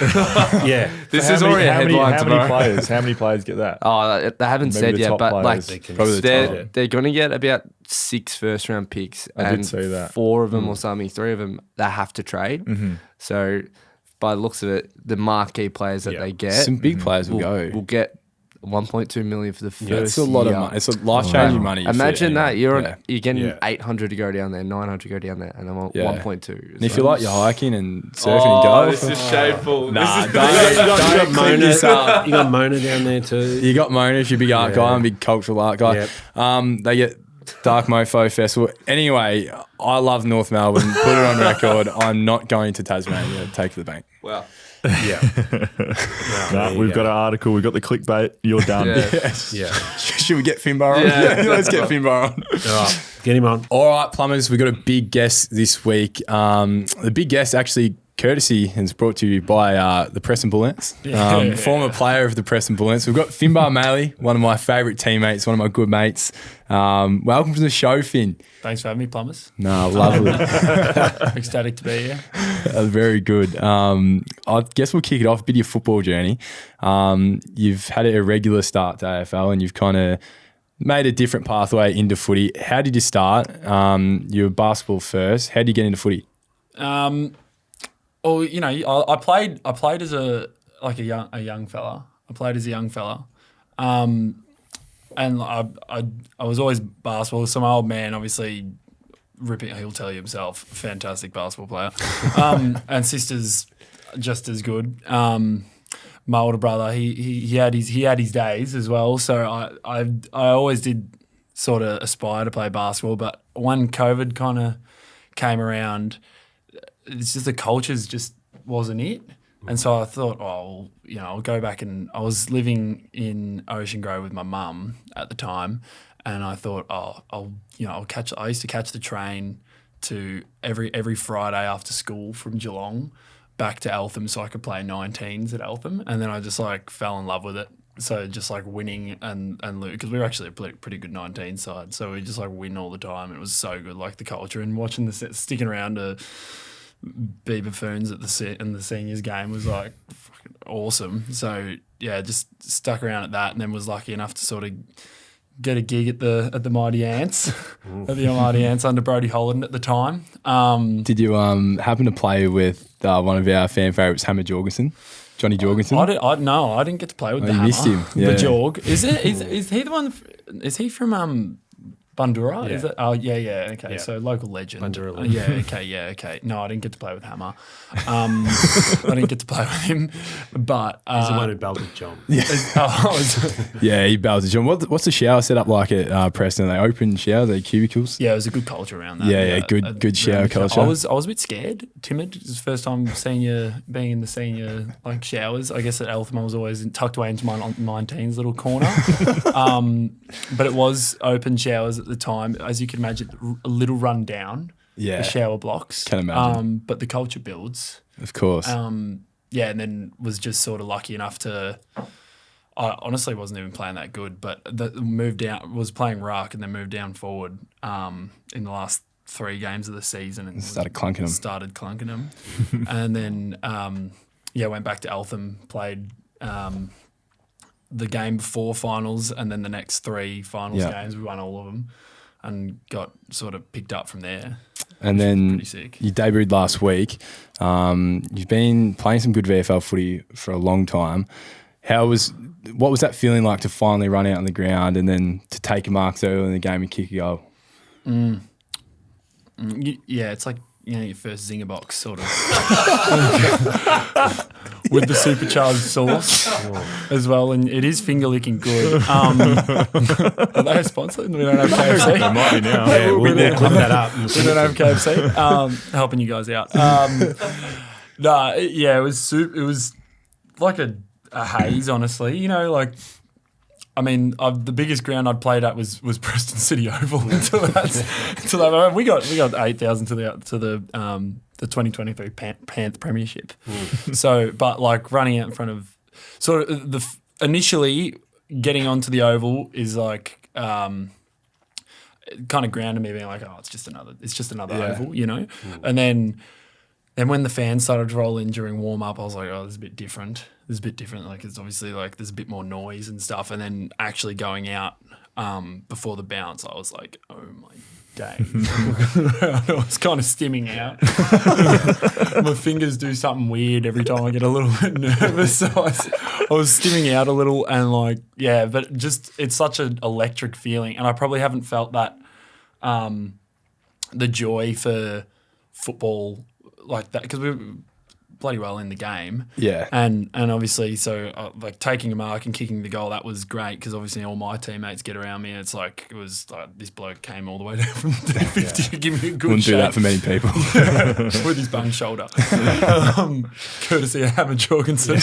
Yeah. This How is many- already a how many- headline How tomorrow. many players get that? Oh, they haven't Maybe said the yet, top but like players. Probably the top. they're going to get about 6 first-round picks, I did and see that. 4 of them or something, 3 of them they have to trade. So by the looks of it, the marquee players that they get Some big players will go. will get 1.2 million for the first It's a lot of year. money. It's a life-changing money. for Imagine that anyone. you're getting Yeah. 800 to go down there, 900 to go down there, and then Yeah. 1.2. And if you like your hiking and surfing and golf, is shameful. nah, You got clean this up. You got Mona down there too. You got Mona if you're a big art guy. I'm a big cultural art guy. Yep. They get Dark Mofo Festival. Anyway, I love North Melbourne. Put it on record. I'm not going to Tasmania. Take to the bank. Wow. Yeah. No, we've got an article. We've got the clickbait. You're done. Yeah. Yeah. Should we get Finnbar on? Yeah. Let's get Finnbar on. All right. Get him on. All right, plumbers, we've got a big guest this week. The big guest actually courtesy is brought to you by the Preston Bullets, former player of the Preston Bullets. We've got Finnbar Maley, one of my favourite teammates, one of my good mates. Welcome to the show, Finn. Thanks for having me, plumbers. No, lovely. Ecstatic to be here. Very good. I guess we'll kick it off. A bit of your football journey. You've had an irregular start to AFL and you've kind of made a different pathway into footy. How did you start? You were basketball first. How did you get into footy? Well, you know, I played as a young fella. I played as a young fella, and I was always basketball. So my old man, obviously, he'll tell you himself, fantastic basketball player, and sister's just as good. My older brother, he had his days as well. So I always did sort of aspire to play basketball, but when COVID kind of came around, it's just the cultures just wasn't it. And so I thought, I'll go back, and I was living in Ocean Grove with my mum at the time, and I thought, I used to catch the train to every Friday after school from Geelong back to Eltham so I could play 19s at Eltham, and then I just fell in love with it. So just winning and lose, because we were actually a pretty good 19 side, so we just win all the time. It was so good, the culture, and watching sticking around to be buffoons at the seniors game was fucking awesome. So yeah, just stuck around at that, and then was lucky enough to sort of get a gig at the Mighty Ants, at the Mighty Ants under Brodie Holland at the time. Did you happen to play with one of our fan favourites, Hammer Jorgensen? Johnny Jorgensen? I didn't get to play with the you Hammer. missed him. Yeah. The Jorg. Is he the one? Is he from Bundura? Yeah. Is it? Oh yeah. Okay, Yeah. so local legend. Bundura legend. Okay. No, I didn't get to play with Hammer. I didn't get to play with him, but He's the one who belted John. Yeah, he belted John. What's the shower set up like at Preston? Are they open showers? Are they cubicles? yeah, it was a good culture around that. Yeah, good shower around the- culture. I was a bit scared, timid. It was the first time being in the senior showers. I guess at Eltham I was always tucked away into my teens little corner. But it was open showers at the time, as you can imagine, a little run down. Yeah. The shower blocks. Can imagine. But the culture builds. Of course. Yeah, and then was just sort of lucky enough to. I honestly wasn't even playing that good, but was playing ruck and then moved down forward in the last 3 games of the season and Started clunking them. And then went back to Eltham, played the game before finals, and then the next 3 finals games we won all of them, and got sort of picked up from there. And then pretty sick. you debuted last week. You've been playing some good VFL footy for a long time. What was that feeling like to finally run out on the ground and then to take a mark so early in the game and kick a goal? Yeah, it's your first Zinger box, sort of, with the supercharged sauce as well, and it is finger licking good. Are they a sponsor? We don't have KFC. It might be now. Yeah, we'll clip that up. We don't have KFC. Helping you guys out. It was like a haze, honestly. You know, like. I mean, the biggest ground I'd played at was Preston City Oval until that. We got 8,000 to the 2023 Panth Premiership. So, but like running out in front of sort of initially getting onto the Oval is like kind of grounded me, being like, oh, it's just another Oval, you know, and then when the fans started to roll in during warm up, I was like, oh, this is a bit different. Like, it's obviously like there's a bit more noise and stuff. And then actually going out before the bounce, I was like, oh my days. I was kind of stimming out. My fingers do something weird every time I get a little bit nervous. So I was stimming out a little, and like, yeah, but just it's such an electric feeling. And I probably haven't felt that the joy for football like that, because we were bloody well in the game. Yeah. And obviously, so like taking a mark and kicking the goal, that was great, because obviously all my teammates get around me and it's like, it was like this bloke came all the way down from D50 to give me a good Wouldn't shake. do that for many people. With his bung shoulder. Courtesy of Hammer Jorgensen.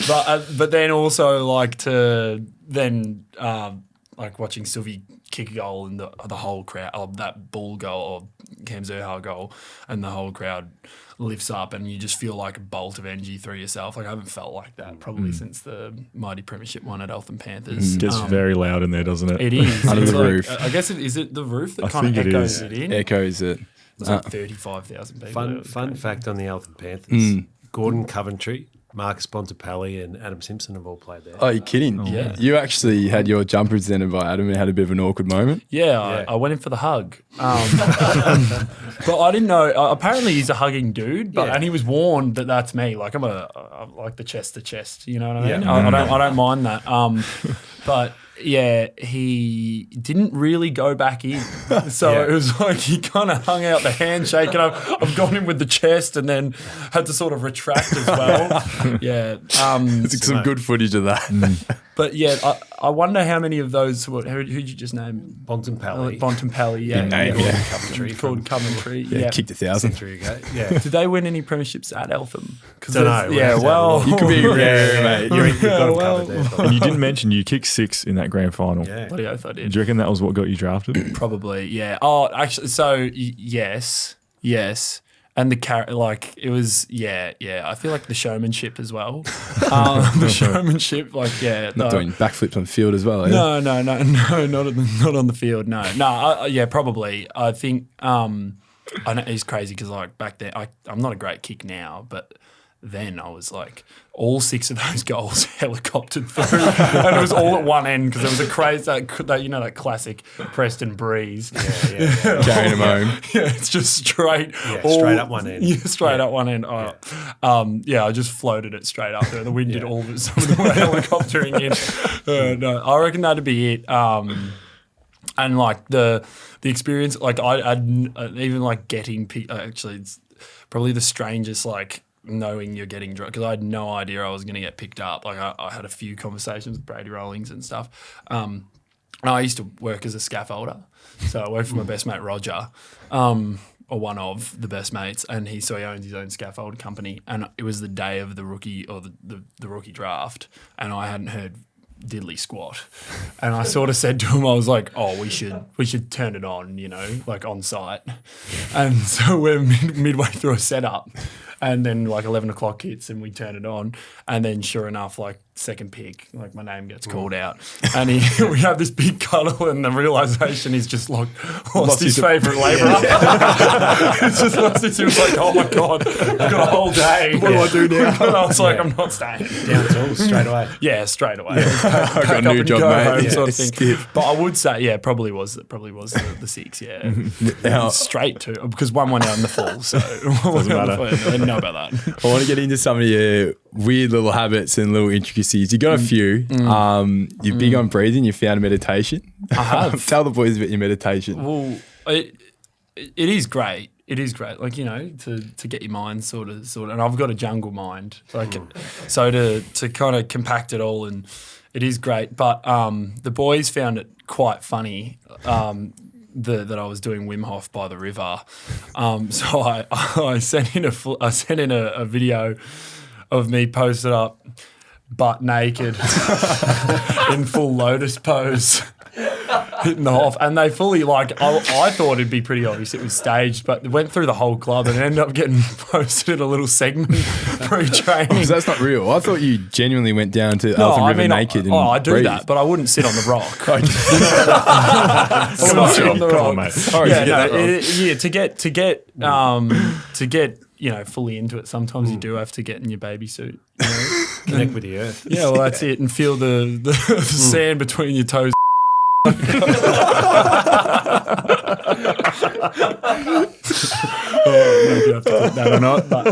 But then also like to then like watching Sylvie kick a goal and the whole crowd, that Bull goal or Cam Zerha goal, and the whole crowd lifts up and you just feel like a bolt of energy through yourself. Like I haven't felt like that probably since the mighty premiership one at Eltham Panthers. It gets very loud in there, doesn't it? It is. Under It's the like, roof. I guess is it the roof that I kind of think it echoes is. it in? Echoes it. It's like 35,000 people. Fun fact on the Eltham Panthers: Gordon Coventry, Marcus Bontempelli, and Adam Simpson have all played there. Oh, you're kidding? Yeah. You actually had your jumper presented by Adam and had a bit of an awkward moment. Yeah, I went in for the hug. But I didn't know. Apparently, he's a hugging dude, and he was warned that that's me. Like I like the chest to chest. You know what I mean? Yeah. I don't mind that. But yeah, he didn't really go back in. So it was like he kind of hung out the handshake, and I've gone in with the chest, and then had to sort of retract as well. Yeah, It's some good footage of that. but yeah, I wonder how many of those. Who'd you just name? Bontempelli. Bontempelli, yeah. Big name, yeah. Coventry. Called Coventry, Yeah, kicked 1,000. Century ago. Yeah. Did they win any premierships at Eltham? Don't know. Yeah, well, You could be rare, mate. You've got them well. covered there. And you didn't mention you kicked 6 in that grand final. Yeah. bloody oath I Do did. you reckon that was what got you drafted? Probably, yeah. Oh, actually, so yes, and the it was, yeah. I feel like the showmanship as well. The showmanship, like, yeah. Not doing backflips on the field as well, No, not on the field. No. Yeah, probably. I think I know he's crazy because like back then I'm not a great kick now, but then I was like all 6 of those goals helicoptered through, and it was all at one end because there was a crazy that classic Preston breeze. Yeah. carrying him home. Yeah, it's just straight, straight up one end. Yeah, straight up one end. Oh, I just floated it straight up there. The wind did all of it. Some of them were helicoptering in. No, I reckon that'd be it. And like the experience, like I'd even like getting actually, it's probably the strangest like knowing you're getting drunk, because I had no idea I was going to get picked up. Like I had a few conversations with Brady Rawlings and stuff. And I used to work as a scaffolder. So I worked for my best mate, Roger, or one of the best mates. And he owns his own scaffold company. And it was the day of the rookie or the rookie draft. And I hadn't heard diddly squat. And I sort of said to him, I was like, oh, we should turn it on, like on site. And so we're midway through a setup. And then like 11 o'clock hits and we turn it on. And then sure enough, like second pick, like my name gets called out. And we have this big cuddle, and the realisation is just like lost his favourite labourer. It's just lost his, he was like, oh my God, I've got a whole day. What do I do now? And I was like, I'm not staying. Down tools straight away. Yeah, straight away. I got a new job, mate. Sort of thing. Skip. But I would say, yeah, probably was the 6, yeah. Now, Straight to, because one went out in the fall, so doesn't matter. I didn't know about that. I want to get into some of your weird little habits and little intricacies. You got a few. You're big on breathing. You found meditation. I have. Tell the boys about your meditation. Well, it is great. It is great, like, you know, to get your mind sort of. And I've got a jungle mind, like, so to kind of compact it all, and it is great. But the boys found it quite funny that I was doing Wim Hof by the river. So I sent in a video of me posted up butt naked in full lotus pose. Hitting the Hof, and they fully I thought it'd be pretty obvious it was staged, but it went through the whole club and ended up getting posted in a little segment pre-training. So that's not real. I thought you genuinely went down to Elephant River naked. I do breathed. that, but I wouldn't sit on the rock. I Sorry, sit on the come rock. on, mate. Sorry, to get you know, fully into it, sometimes you do have to get in your baby suit. You know? Connect with the earth. Yeah, well, that's it, and feel the sand between your toes. You have to clip that or not, but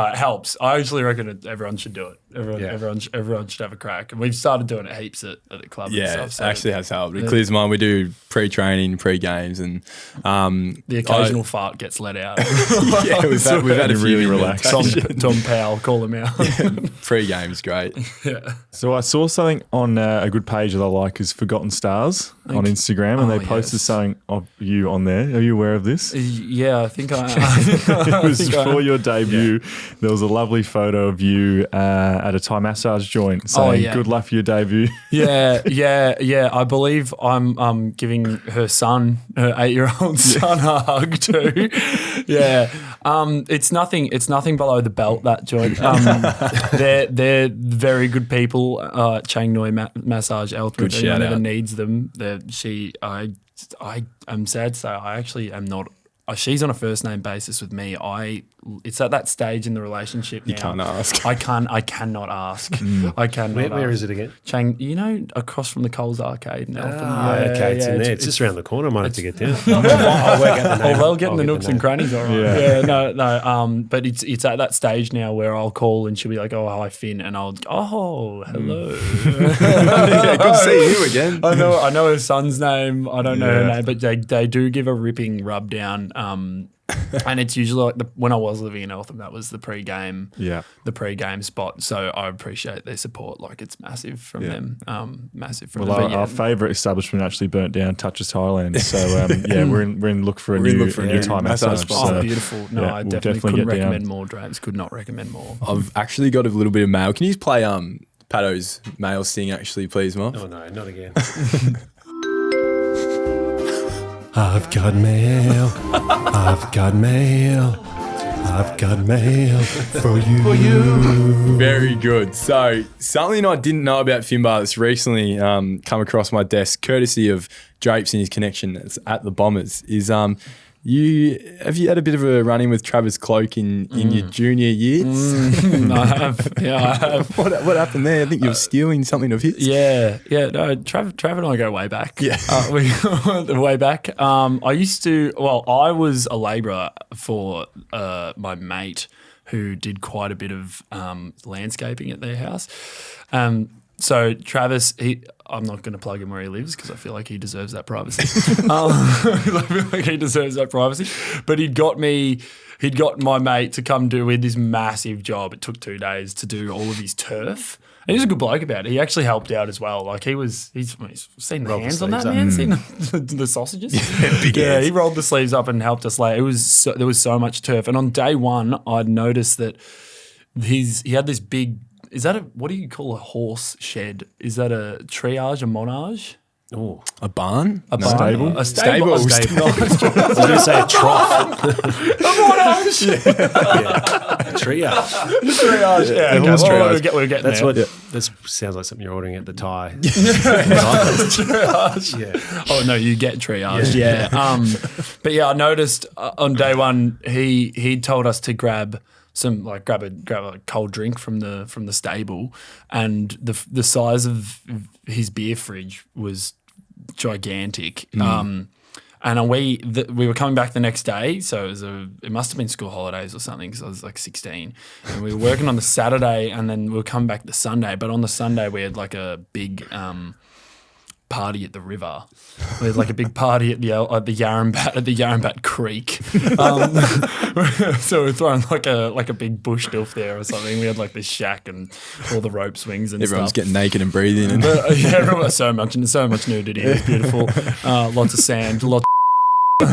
it helps. I actually reckon everyone should do it. Everyone should have a crack, and we've started doing it heaps at the club. Yeah, and stuff, so it actually has helped. It clears mind. We do pre-training, pre-games, and the occasional fart gets let out. Yeah, we've had a few really relaxed. Tom Powell, call him out. Pre-game's great. Yeah. So I saw something on a good page that I like is Forgotten Stars on Instagram, and they posted something of you on there. Are you aware of this? Yeah, I think I. It was for your debut. Yeah. There was a lovely photo of you at a Thai massage joint saying, "Good luck for your debut." Yeah. I believe I'm giving her 8-year-old son, a hug too. Yeah. It's nothing below the belt, that joint. They're very good people. Chiang Noi Massage Eltham. If anyone ever needs them, I am sad to say I actually am not. She's on a first name basis with me. It's at that stage in the relationship now. You can't ask. I cannot ask. I cannot. Where is it again? Chang, you know, across from the Coles Arcade in Eltham. Okay, it's in there. It's just around the corner. I might have to get down. They'll get in the nooks and crannies, all right. Yeah, no. But it's at that stage now where I'll call and she'll be like, "Oh, hi, Finn," and I'll, "Oh, hello." Good to see you again. I know her son's name. I don't know her name, but they do give a ripping rub down. And it's usually like when I was living in Eltham, that was the pre-game spot. So I appreciate their support. Like, it's massive from them. Massive from them. Our favourite establishment actually burnt down, Touches Thailand. So we're in look for a new Thai massage. Oh, beautiful! No, I definitely couldn't recommend more. Drapes could not recommend more. I've actually got a little bit of mail. Can you just play Patto's mail sting actually, please, Moff? Oh no, not again. I've got mail. I've got mail. I've got mail for you. Very good. So, something I didn't know about Finnbar that's recently come across my desk, courtesy of Drapes and his connection that's at the Bombers, is you had a bit of a run-in with Travis Cloke in your junior years? I have. Yeah, I have. What happened there? I think you were stealing something of his. Yeah. No, Trav and I go way back. Yeah. We go way back. I was a labourer for my mate who did quite a bit of landscaping at their house. So Travis, I'm not going to plug him where he lives because I feel like he deserves that privacy. But he'd got my mate to come do with this massive job. It took 2 days to do all of his turf. And he's a good bloke about it. He actually helped out as well. Like he's seen the hands on that man, seen the sausages. Yeah, he rolled the sleeves up and helped us lay. There was so much turf. And on day one, I'd noticed that he had this big. Is that what do you call a horse shed? Is that a triage, a monage? Oh, a barn? A stable? A stable. I was going to say a trough. A monage. A triage. Triage. Yeah, okay. We're getting That's there. that sounds like something you're ordering at the Thai. Triage. Yeah. Oh no, you get triage. Yeah. But yeah, I noticed on day one he told us to grab a cold drink from the stable, and the size of his beer fridge was gigantic. And we were coming back the next day, so it must have been school holidays or something because I was like 16, and we were working on the Saturday, and then we were coming back the Sunday. But on the Sunday we had like a big party at the river. There's like a big party at the Yarrambat Creek. So we're throwing like a big bush dilf there or something. We had like this shack and all the rope swings and Everyone's stuff. getting naked and breathing. And Yeah, everyone, so much nudity. It was beautiful. Lots of sand, lots. But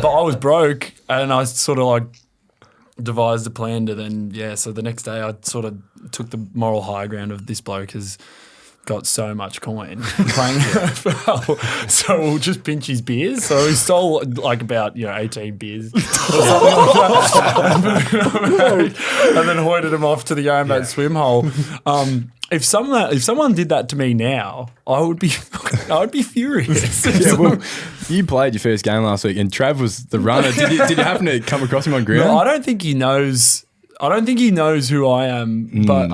I was broke and I sort of like devised a plan to then, so the next day I sort of took the moral high ground of this bloke has got so much coin playing AFL, so we'll just pinch his beers. So he stole like about 18 beers or something like that, and then hoided him off to the Yarrambat swim hole. If someone did that to me now, I would be furious. well, you played your first game last week, and Trav was the runner. Did you happen to come across him on ground? No, I don't think he knows who I am, but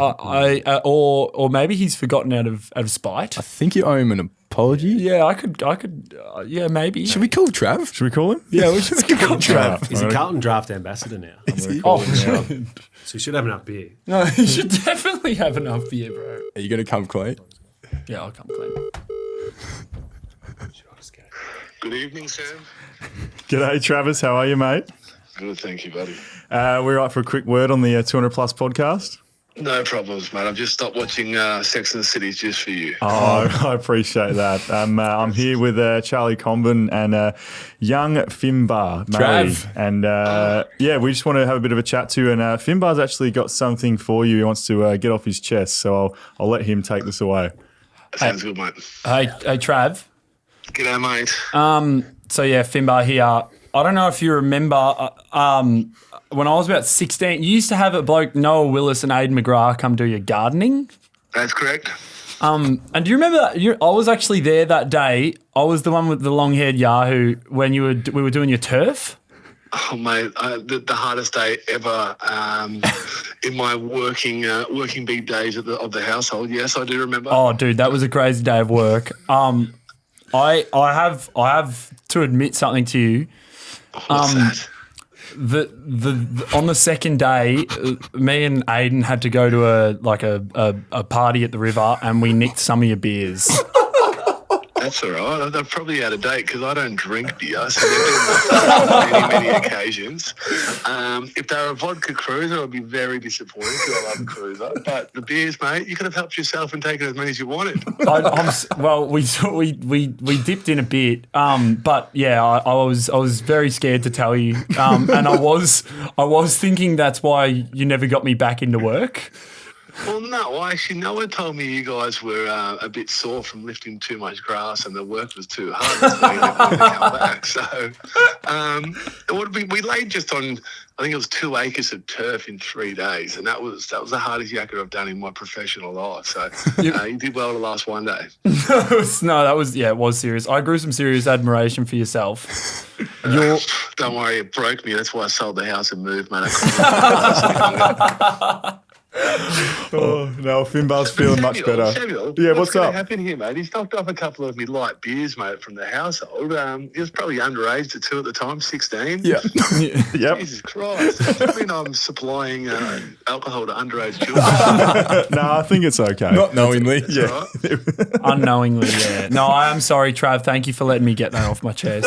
or maybe he's forgotten out of spite. I think you owe him an apology. Yeah, I could, maybe. Should we call Trav? Should we call him? Yeah, we should call Trav. He's a Carlton draft ambassador now. So he should have enough beer. No, he should definitely have enough beer, bro. Are you going to come clean? Yeah, I'll come clean. Good evening, Sam. G'day, Travis. How are you, mate? Good, thank you, buddy. We're up for a quick word on the 200 Plus podcast. No problems, mate. I've just stopped watching Sex and the City just for you. Oh, I appreciate that. I'm here with Charlie Comben and young Finnbar Maley. Trav. And we just want to have a bit of a chat to you. And Finnbar's actually got something for you. He wants to get off his chest. So I'll let him take this away. Sounds good, mate. Hey, Trav. G'day, mate. So yeah, Finnbar here. I don't know if you remember. When I was about 16, you used to have a bloke, Noah Willis and Aidan McGrath, come do your gardening. That's correct. And do you remember that? I was actually there that day. I was the one with the long-haired Yahoo when we were doing your turf. Oh, mate, the hardest day ever in my working big days of the household. Yes, I do remember. Oh, dude, that was a crazy day of work. I have to admit something to you. What's that? The on the second day, me and Aiden had to go to a party at the river, and we nicked some of your beers. That's all right. They're probably out of date because I don't drink beer, so they've been on many occasions. If they were a vodka cruiser, I'd be very disappointed because I love a cruiser. But the beers, mate, you could have helped yourself and taken as many as you wanted. We dipped in a bit, but yeah, I was very scared to tell you, and I was thinking that's why you never got me back into work. Well, no, actually, Noah told me you guys were a bit sore from lifting too much grass and the work was too hard. That's why you never wanted to come back. So we laid just on, I think it was 2 acres of turf in 3 days, and that was the hardest yakka I've done in my professional life. So you did well to last one day. It was serious. I grew some serious admiration for yourself. Don't worry, it broke me. That's why I sold the house and moved, mate. Oh, no, Finnbar's feeling much better. Samuel, yeah, what's up? What happened here, mate? He's knocked off a couple of me light beers, mate, from the household. He was probably underage to 2 at the time, 16. Yeah. Yep. Jesus Christ. Does that mean I'm supplying alcohol to underage children? No, I think it's okay. Not knowingly. Yeah. Right. Unknowingly, yeah. No, I am sorry, Trav. Thank you for letting me get that off my chest.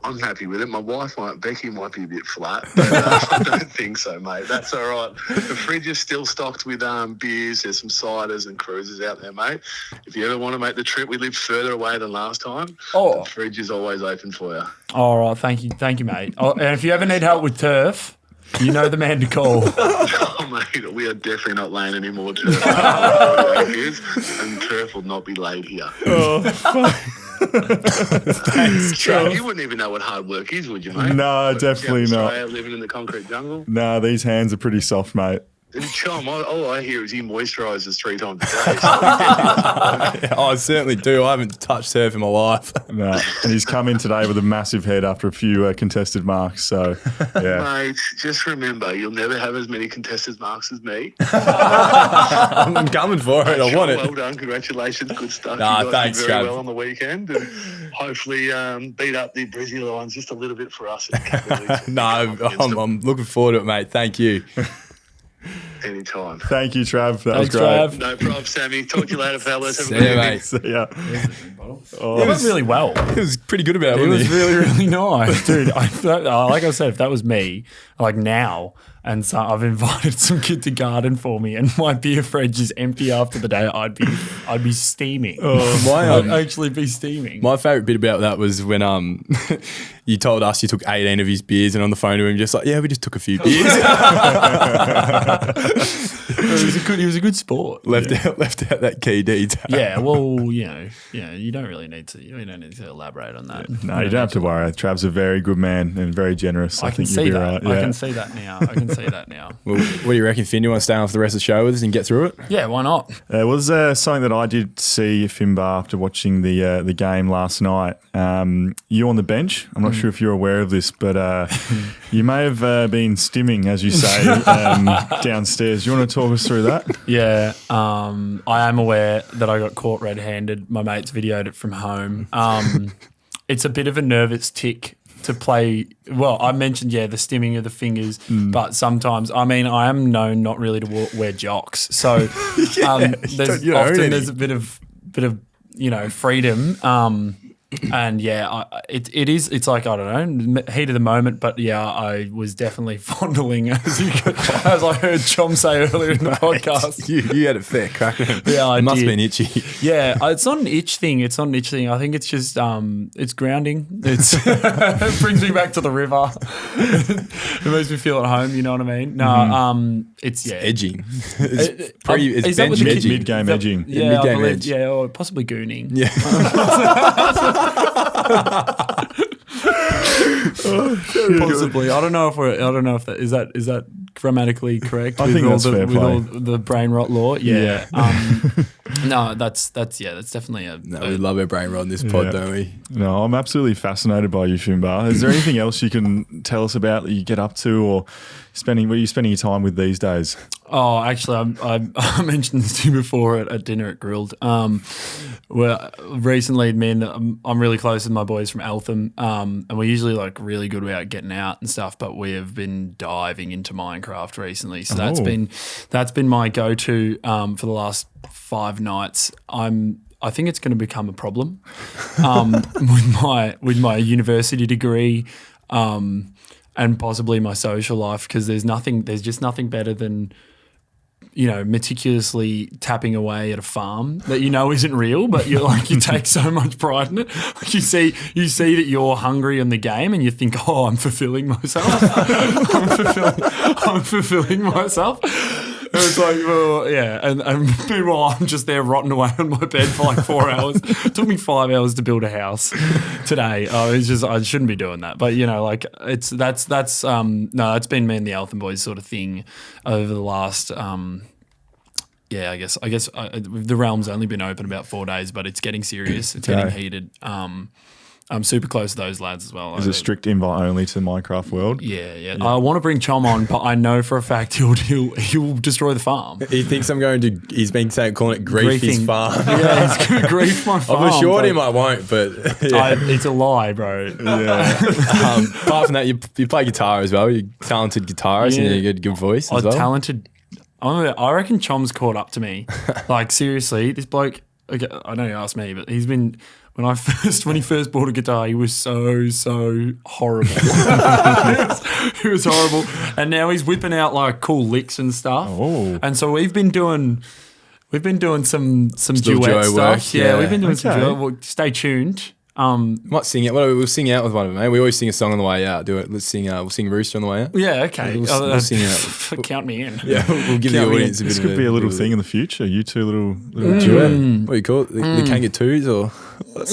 I'm happy with it. My wife, Becky, might be a bit flat, but I don't think so, mate. That's all right. The fridge is still stocked with beers. There's some ciders and cruisers out there, mate. If you ever want to make the trip, we live further away than last time. The fridge is always open for you. All right, thank you, mate. And if you ever need help with turf, you know the man to call. Oh, mate, we are definitely not laying any more turf. And turf will not be laid here. Oh, fuck. Thanks, Trav. You wouldn't even know what hard work is, would you, mate? No, definitely not. Living in the concrete jungle. No, these hands are pretty soft, mate. And Chum, all I hear is he moisturises 3 times a day. So I certainly do. I haven't touched turf in my life. No, and he's come in today with a massive head after a few contested marks. So, yeah. Mate, just remember, you'll never have as many contested marks as me. I'm coming for it. I want it. Well done. Congratulations. Good stuff. Nah, you guys thanks, did very Trav. well on the weekend. And hopefully beat up the Brizzy Lions just a little bit for us in a couple of weeks. No, I'm looking forward to it, mate. Thank you. Anytime. Thank you, Trav. That was Thanks, great. Trav. No problem, Sammy. Talk to you later, fellas. Have a See good you, evening. mate. See ya. It went really well. It was pretty good about it, It wasn't was really, really nice, dude. Like I said, if that was me, like now, and so I've invited some kid to garden for me, and my beer fridge is empty after the day, I'd be steaming. I'd actually be steaming. My favourite bit about that was when you told us you took 18 of his beers, and on the phone to him, just like, yeah, we just took a few beers. He was a good sport. left out that key detail. Yeah, well, you don't really need to. You don't need to elaborate on that. No, you don't have to worry. Trav's a very good man and very generous. I can think you'll see be that. right. I Yeah. can see that now. I can see that now. Well, what do you reckon, Finn? Do you want to stay on for the rest of the show with us and get through it? Yeah, why not? There was something that I did see, Finnbar, after watching the game last night. You on the bench. I'm not sure if you're aware of this, but you may have been stimming, as you say, downstairs. Do you want to talk us through that? Yeah, I am aware that I got caught red-handed. My mates videoed it from home. It's a bit of a nervous tick to play. Well, I mentioned, the stimming of the fingers, but sometimes, I am known not really to wear jocks. So there's there's a bit of freedom. And it's like, I don't know, heat of the moment, but I was definitely fondling, as I heard Chom say earlier in the podcast. You had a fair crack at him. Yeah, I It must did. have been itchy. Yeah, it's not an itch thing. I think it's just it's grounding. It brings me back to the river. It makes me feel at home. You know what I mean? No, it's Edging. Is It's that what the bench kid- edging. Mid-game edging. Yeah, mid-game I believe, edge. or possibly gooning. Yeah. Possibly. I don't know if that is that grammatically correct. I think that's fair with play. all the brain rot law. Yeah. No, that's definitely a. No, we love our brain rot in this pod, Yeah. don't we? No, I'm absolutely fascinated by you, Finnbar. Is there anything else you can tell us about that you get up to, or what are you spending your time with these days? Oh, actually, I mentioned this to you before at dinner at Grilled. Well, recently, I'm really close with my boys from Eltham, and we're usually like really good about getting out and stuff. But we have been diving into Minecraft recently, so that's been my go-to for the last 5 nights. I think it's going to become a problem with my university degree. And possibly my social life, because there's just nothing better than, meticulously tapping away at a farm that isn't real, but you take so much pride in it. Like you see that you're hungry in the game, and you think, oh, I'm fulfilling myself. I'm fulfilling myself. And it's like, well, yeah. And meanwhile, I'm just there rotting away on my bed for like 4 hours. It took me 5 hours to build a house today. I shouldn't be doing that. But, that's been me and the Eltham Boys sort of thing over the last, I guess the realm's only been open about 4 days, but it's getting serious. It's getting heated. I'm super close to those lads as well. Is it strict invite only to the Minecraft world? Yeah. I want to bring Chom on, but I know for a fact he'll destroy the farm. He thinks he's been calling it grief his Griefing. farm. Yeah, he's going to grief my farm. I've assured but him I won't, but yeah. it's a lie, bro. Apart from that, you play guitar as well. You're a talented guitarist and you got a good voice as well. Talented. I reckon Chom's caught up to me. Like, seriously, this bloke, okay, I know you asked me, but he's been... When he first bought a guitar, he was so horrible. He was horrible, and now he's whipping out like cool licks and stuff. Oh. And so we've been doing some Still duet duo stuff. work, Yeah, yeah. we've been doing some Okay. duet. Well, stay tuned. Might sing it. We'll sing out with one of them. Eh? We always sing a song on the way out. Do it. Let's sing. We'll sing Rooster on the way out. Yeah, okay. We'll sing it. Count me in. Yeah, we'll give the Count me audience a bit This of could be a little thing in the future. You two little duet. What do you call it? The Kangaroos or? Cut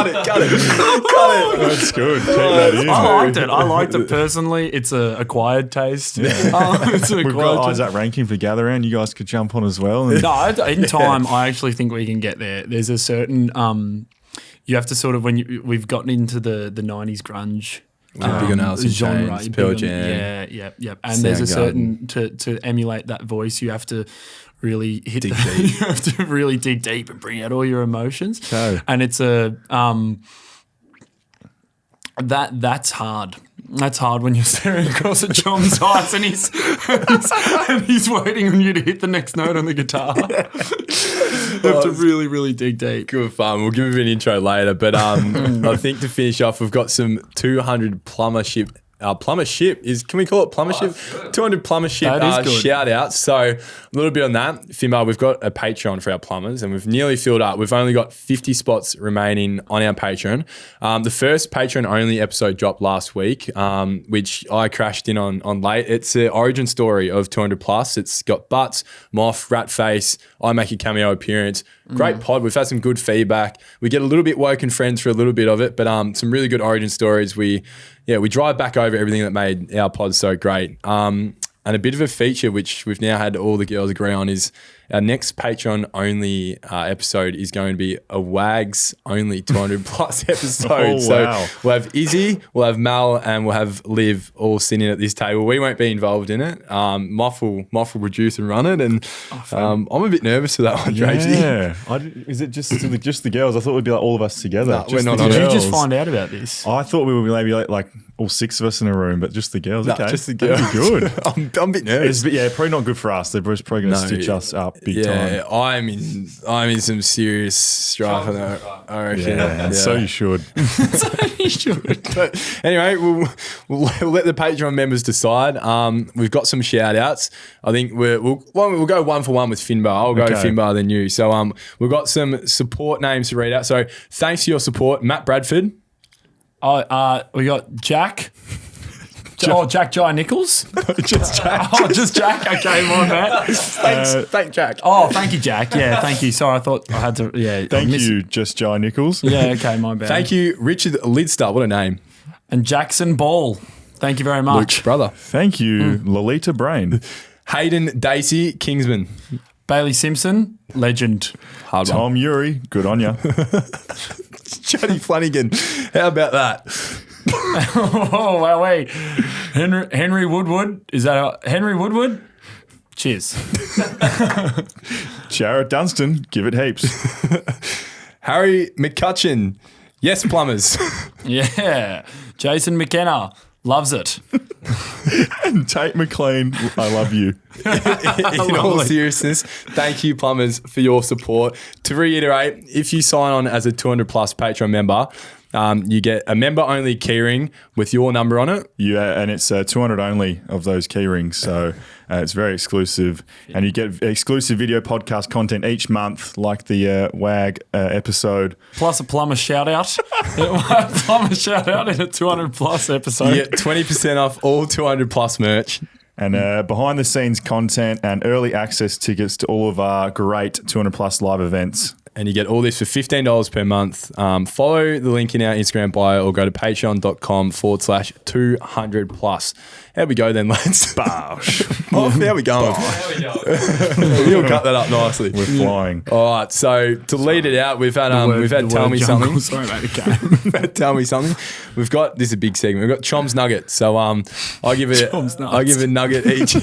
it. That's good. Keep that in. I liked it personally. It's a acquired taste. It's an We've acquired got taste. Isaac ranking for Gather Round. You guys could jump on as well. And No, in time, I actually think we can get there. There's a certain you have to sort of we've gotten into the 90s grunge. Big on Alice in genre, Chains, big Pearl on- Jam. Yeah. And there's a certain to emulate that voice, you have to really Dig deep. you have to really dig deep and bring out all your emotions. Okay. And it's a that's hard. That's hard when you're staring across at John's eyes and he's waiting on you to hit the next note on the guitar. You have to really, really dig deep. Good fun. We'll give him an intro later. But I think to finish off, we've got some 200 plumbership. Can we call it plumbership? 200 plumbership shout outs. So a little bit on that. Finnbar, we've got a Patreon for our plumbers and we've nearly filled up. We've only got 50 spots remaining on our Patreon. The first Patreon only episode dropped last week, which I crashed in on late. It's an origin story of 200 plus. It's got Butts, Moff, Ratface. I make a cameo appearance. Great pod. We've had some good feedback. We get a little bit woken friends for a little bit of it, but some really good origin stories. We drive back over everything that made our pod so great. And a bit of a feature which we've now had all the girls agree on is our next Patreon only episode is going to be a Wags only 200 plus episode. Oh, wow. So we'll have Izzy, we'll have Mal, and we'll have Liv all sitting at this table. We won't be involved in it. Moff will produce and run it. And I'm a bit nervous for that one, Tracy. Yeah. Is it just the girls? I thought we'd be like all of us together. No, we're not the on it. Did you girls. just find out about this? I thought we would be maybe like all 6 of us in a room, but just the girls. No, Okay, just the that'd girls. be good. I'm a bit nervous. Probably not good for us. They're probably going to stitch us up big time. I'm in some serious strife on that. I reckon. Yeah, so you should. You should. But anyway, we'll let the Patreon members decide. We've got some shout outs. I think we'll go one for one with Finnbar. I'll go Finnbar then you. So we've got some support names to read out. So thanks for your support, Matt Bradford. We got Jack. Jack Jai Nichols. Just Jack. Just Jack. Okay, my bad. Thank Jack. Oh, thank you, Jack. Yeah, thank you. Sorry, I thought I had to. Yeah, Thank you, Just Jai Nichols. Yeah, okay, my bad. Thank you, Richard Lidster. What a name. And Jackson Ball. Thank you very much. Luke's brother. Thank you, Lolita Brain. Hayden Dacey Kingsman. Bailey Simpson, legend. Hard one. Tom Uri, good on ya. Johnny Flanagan. How about that? Oh, wow, wait. Henry Woodward. Is that Henry Woodward? Cheers. Jarrett Dunstan, give it heaps. Harry McCutcheon. Yes, plumbers. Yeah. Jason McKenna. Loves it. And Tate McLean, I love you. In all seriousness, thank you, plumbers, for your support. To reiterate, if you sign on as a 200 plus Patreon member, you get a member-only keyring with your number on it. Yeah, and it's 200 only of those key rings, so it's very exclusive. And you get exclusive video podcast content each month, like the WAG episode. Plus a plumber shout-out. Plumber shout-out in a 200-plus episode. You get 20% off all 200-plus merch. And behind-the-scenes content and early access tickets to all of our great 200-plus live events. And you get all this for $15 per month. Follow the link in our Instagram bio or go to patreon.com/200 plus. How we go then, lads? How we going? You'll cut that up nicely. We're flying. All right, so to lead it out, we've had Tell Me Something. Sorry, mate, okay. We've had Tell Me Something. We've got, this is a big segment, we've got Chom's Nugget. So I give a nugget each.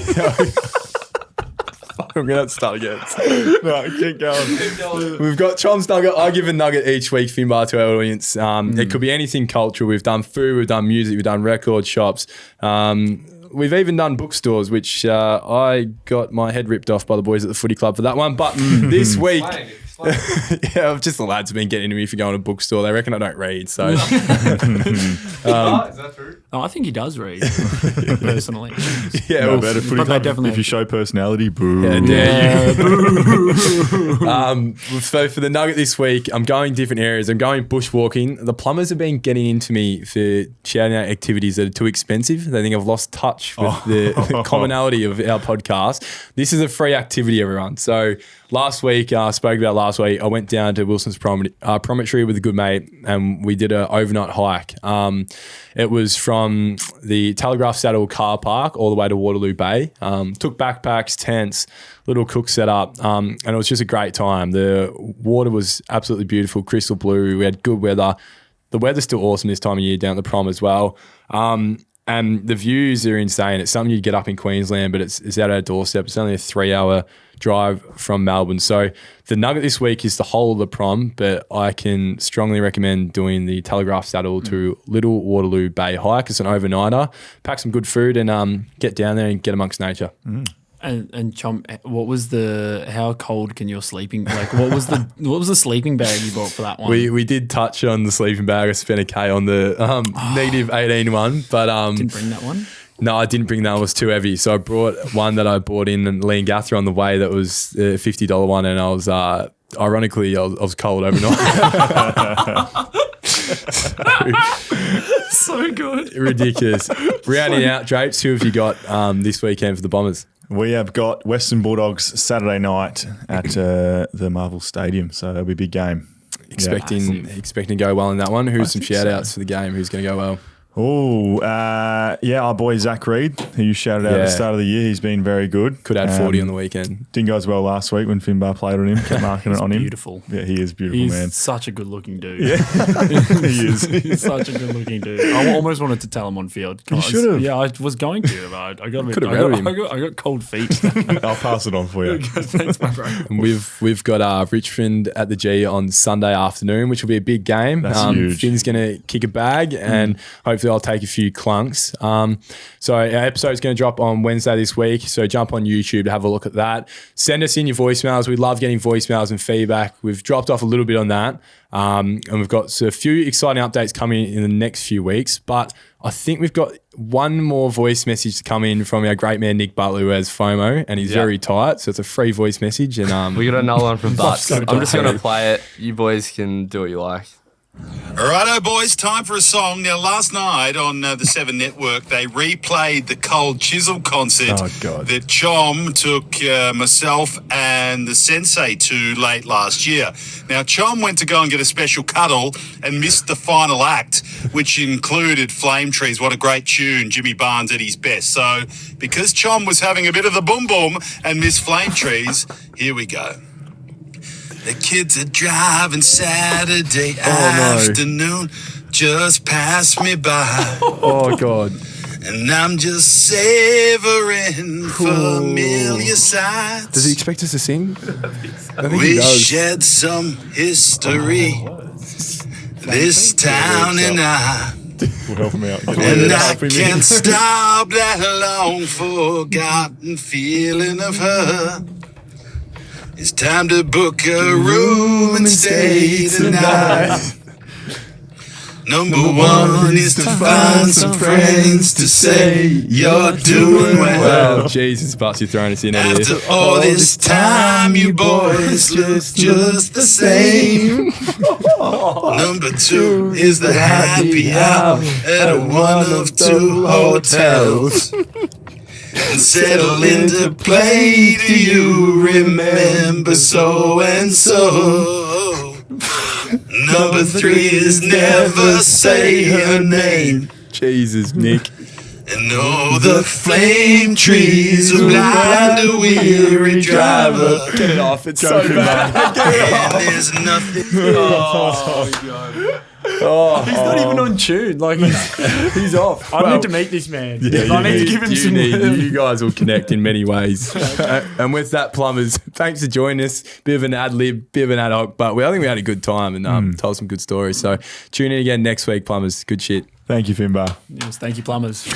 I'm going to start again. No, keep going. We've got Chom's Nugget. I give a nugget each week, Finnbar, to our audience. It could be anything cultural. We've done food, we've done music, we've done record shops. We've even done bookstores, which I got my head ripped off by the boys at the footy club for that one. But this week... yeah, just the lads have been getting into me for going to a bookstore. They reckon I don't read, so... Is that true? Oh, I think he does read, personally. Yeah, No, well, better footy but they club definitely if you show personality, boo. yeah, dare you. So for the nugget this week, I'm going different areas. I'm going bushwalking. The plumbers have been getting into me for shouting out activities that are too expensive. They think I've lost touch with the commonality of our podcast. This is a free activity, everyone. So last week, I went down to Wilson's Promontory with a good mate and we did an overnight hike. It was from the Telegraph Saddle car park all the way to Waterloo Bay. Took backpacks, tents, little cook set up, and it was just a great time. The water was absolutely beautiful, crystal blue. We had good weather. The weather's still awesome this time of year down at the Prom as well. And the views are insane. It's something you'd get up in Queensland, but it's out our doorstep. It's only a 3-hour drive from Melbourne. So the nugget this week is the whole of the prom, but I can strongly recommend doing the Telegraph Saddle to Little Waterloo Bay hike. It's an overnighter. Pack some good food and get down there and get amongst nature. And Chom, how cold can your sleeping, like what was the sleeping bag you bought for that one? We did touch on the sleeping bag. I spent $1,000 on the negative 18 one, but Didn't bring that one? no, I didn't bring that. It was too heavy. So I brought one that I bought in Leongatha on the way that was a $50 one, and I was ironically I was cold overnight. So good. Ridiculous. Rounding out, Drapes, who have you got this weekend for the Bombers? We have got Western Bulldogs Saturday night at the Marvel Stadium, so it'll be a big game. Expecting to go well in that one. Who's some shout outs for the game? Who's going to go well? Oh, our boy Zach Reed, who you shouted out at the start of the year. He's been very good. Could add 40 on the weekend. Didn't go as well last week when Finnbar played on him, kept marking it on him. Beautiful. Yeah, he is beautiful, He's man. such a good looking dude. Yeah. He is. He's such a good looking dude. I almost wanted to tell him on field. You should have. Yeah, I was going to, but I got a bit. Could have routed him. I got cold feet. I'll pass it on for you. Thanks, my bro. And we've got Richmond at the G on Sunday afternoon, which will be a big game. That's huge. Finn's going to kick a bag, and hopefully I'll take a few clunks. So our episode's going to drop on Wednesday this week. So jump on YouTube to have a look at that. Send us in your voicemails. We love getting voicemails and feedback. We've dropped off a little bit on that. And we've got a few exciting updates coming in the next few weeks. But I think we've got one more voice message to come in from our great man Nick Butler, who has FOMO and he's very tight. So it's a free voice message. And We got another one from Butts. So I'm just going to play it. You boys can do what you like. Righto, boys, time for a song. Now, last night on the 7 Network, they replayed the Cold Chisel concert that Chom took myself and the Sensei to late last year. Now, Chom went to go and get a special cuddle and missed the final act, which included Flame Trees. What a great tune, Jimmy Barnes at his best. So, because Chom was having a bit of the boom boom and missed Flame Trees, here we go. The kids are driving Saturday afternoon, just passed me by. oh, God. And I'm just savoring familiar sights. Does he expect us to sing? I think he We does. shed some history, this town and I. We'll help him out. And I can't stop that long forgotten feeling of her. It's time to book a room and stay tonight. Number one is to find some friends to say you're doing well. Oh, Jesus, Butts, you're throwing us in out After here. all this time, you boys look just the same. Number two is the happy hour at one of 2 hotels. And settle into play. Do you remember so and so? Number 3 is never say her name. Jesus, Nick. And all the flame trees are blind a weary driver. Get it off. It's so bad. And there's nothing. He's not even on tune. Like he's off. I need to meet this man. I need to give him some. You guys will connect in many ways. And with that, plumbers, thanks for joining us. Bit of an ad lib, bit of an ad hoc, but I think we had a good time and told some good stories. So tune in again next week, plumbers. Good shit. Thank you, Finnbar. Yes, thank you, plumbers.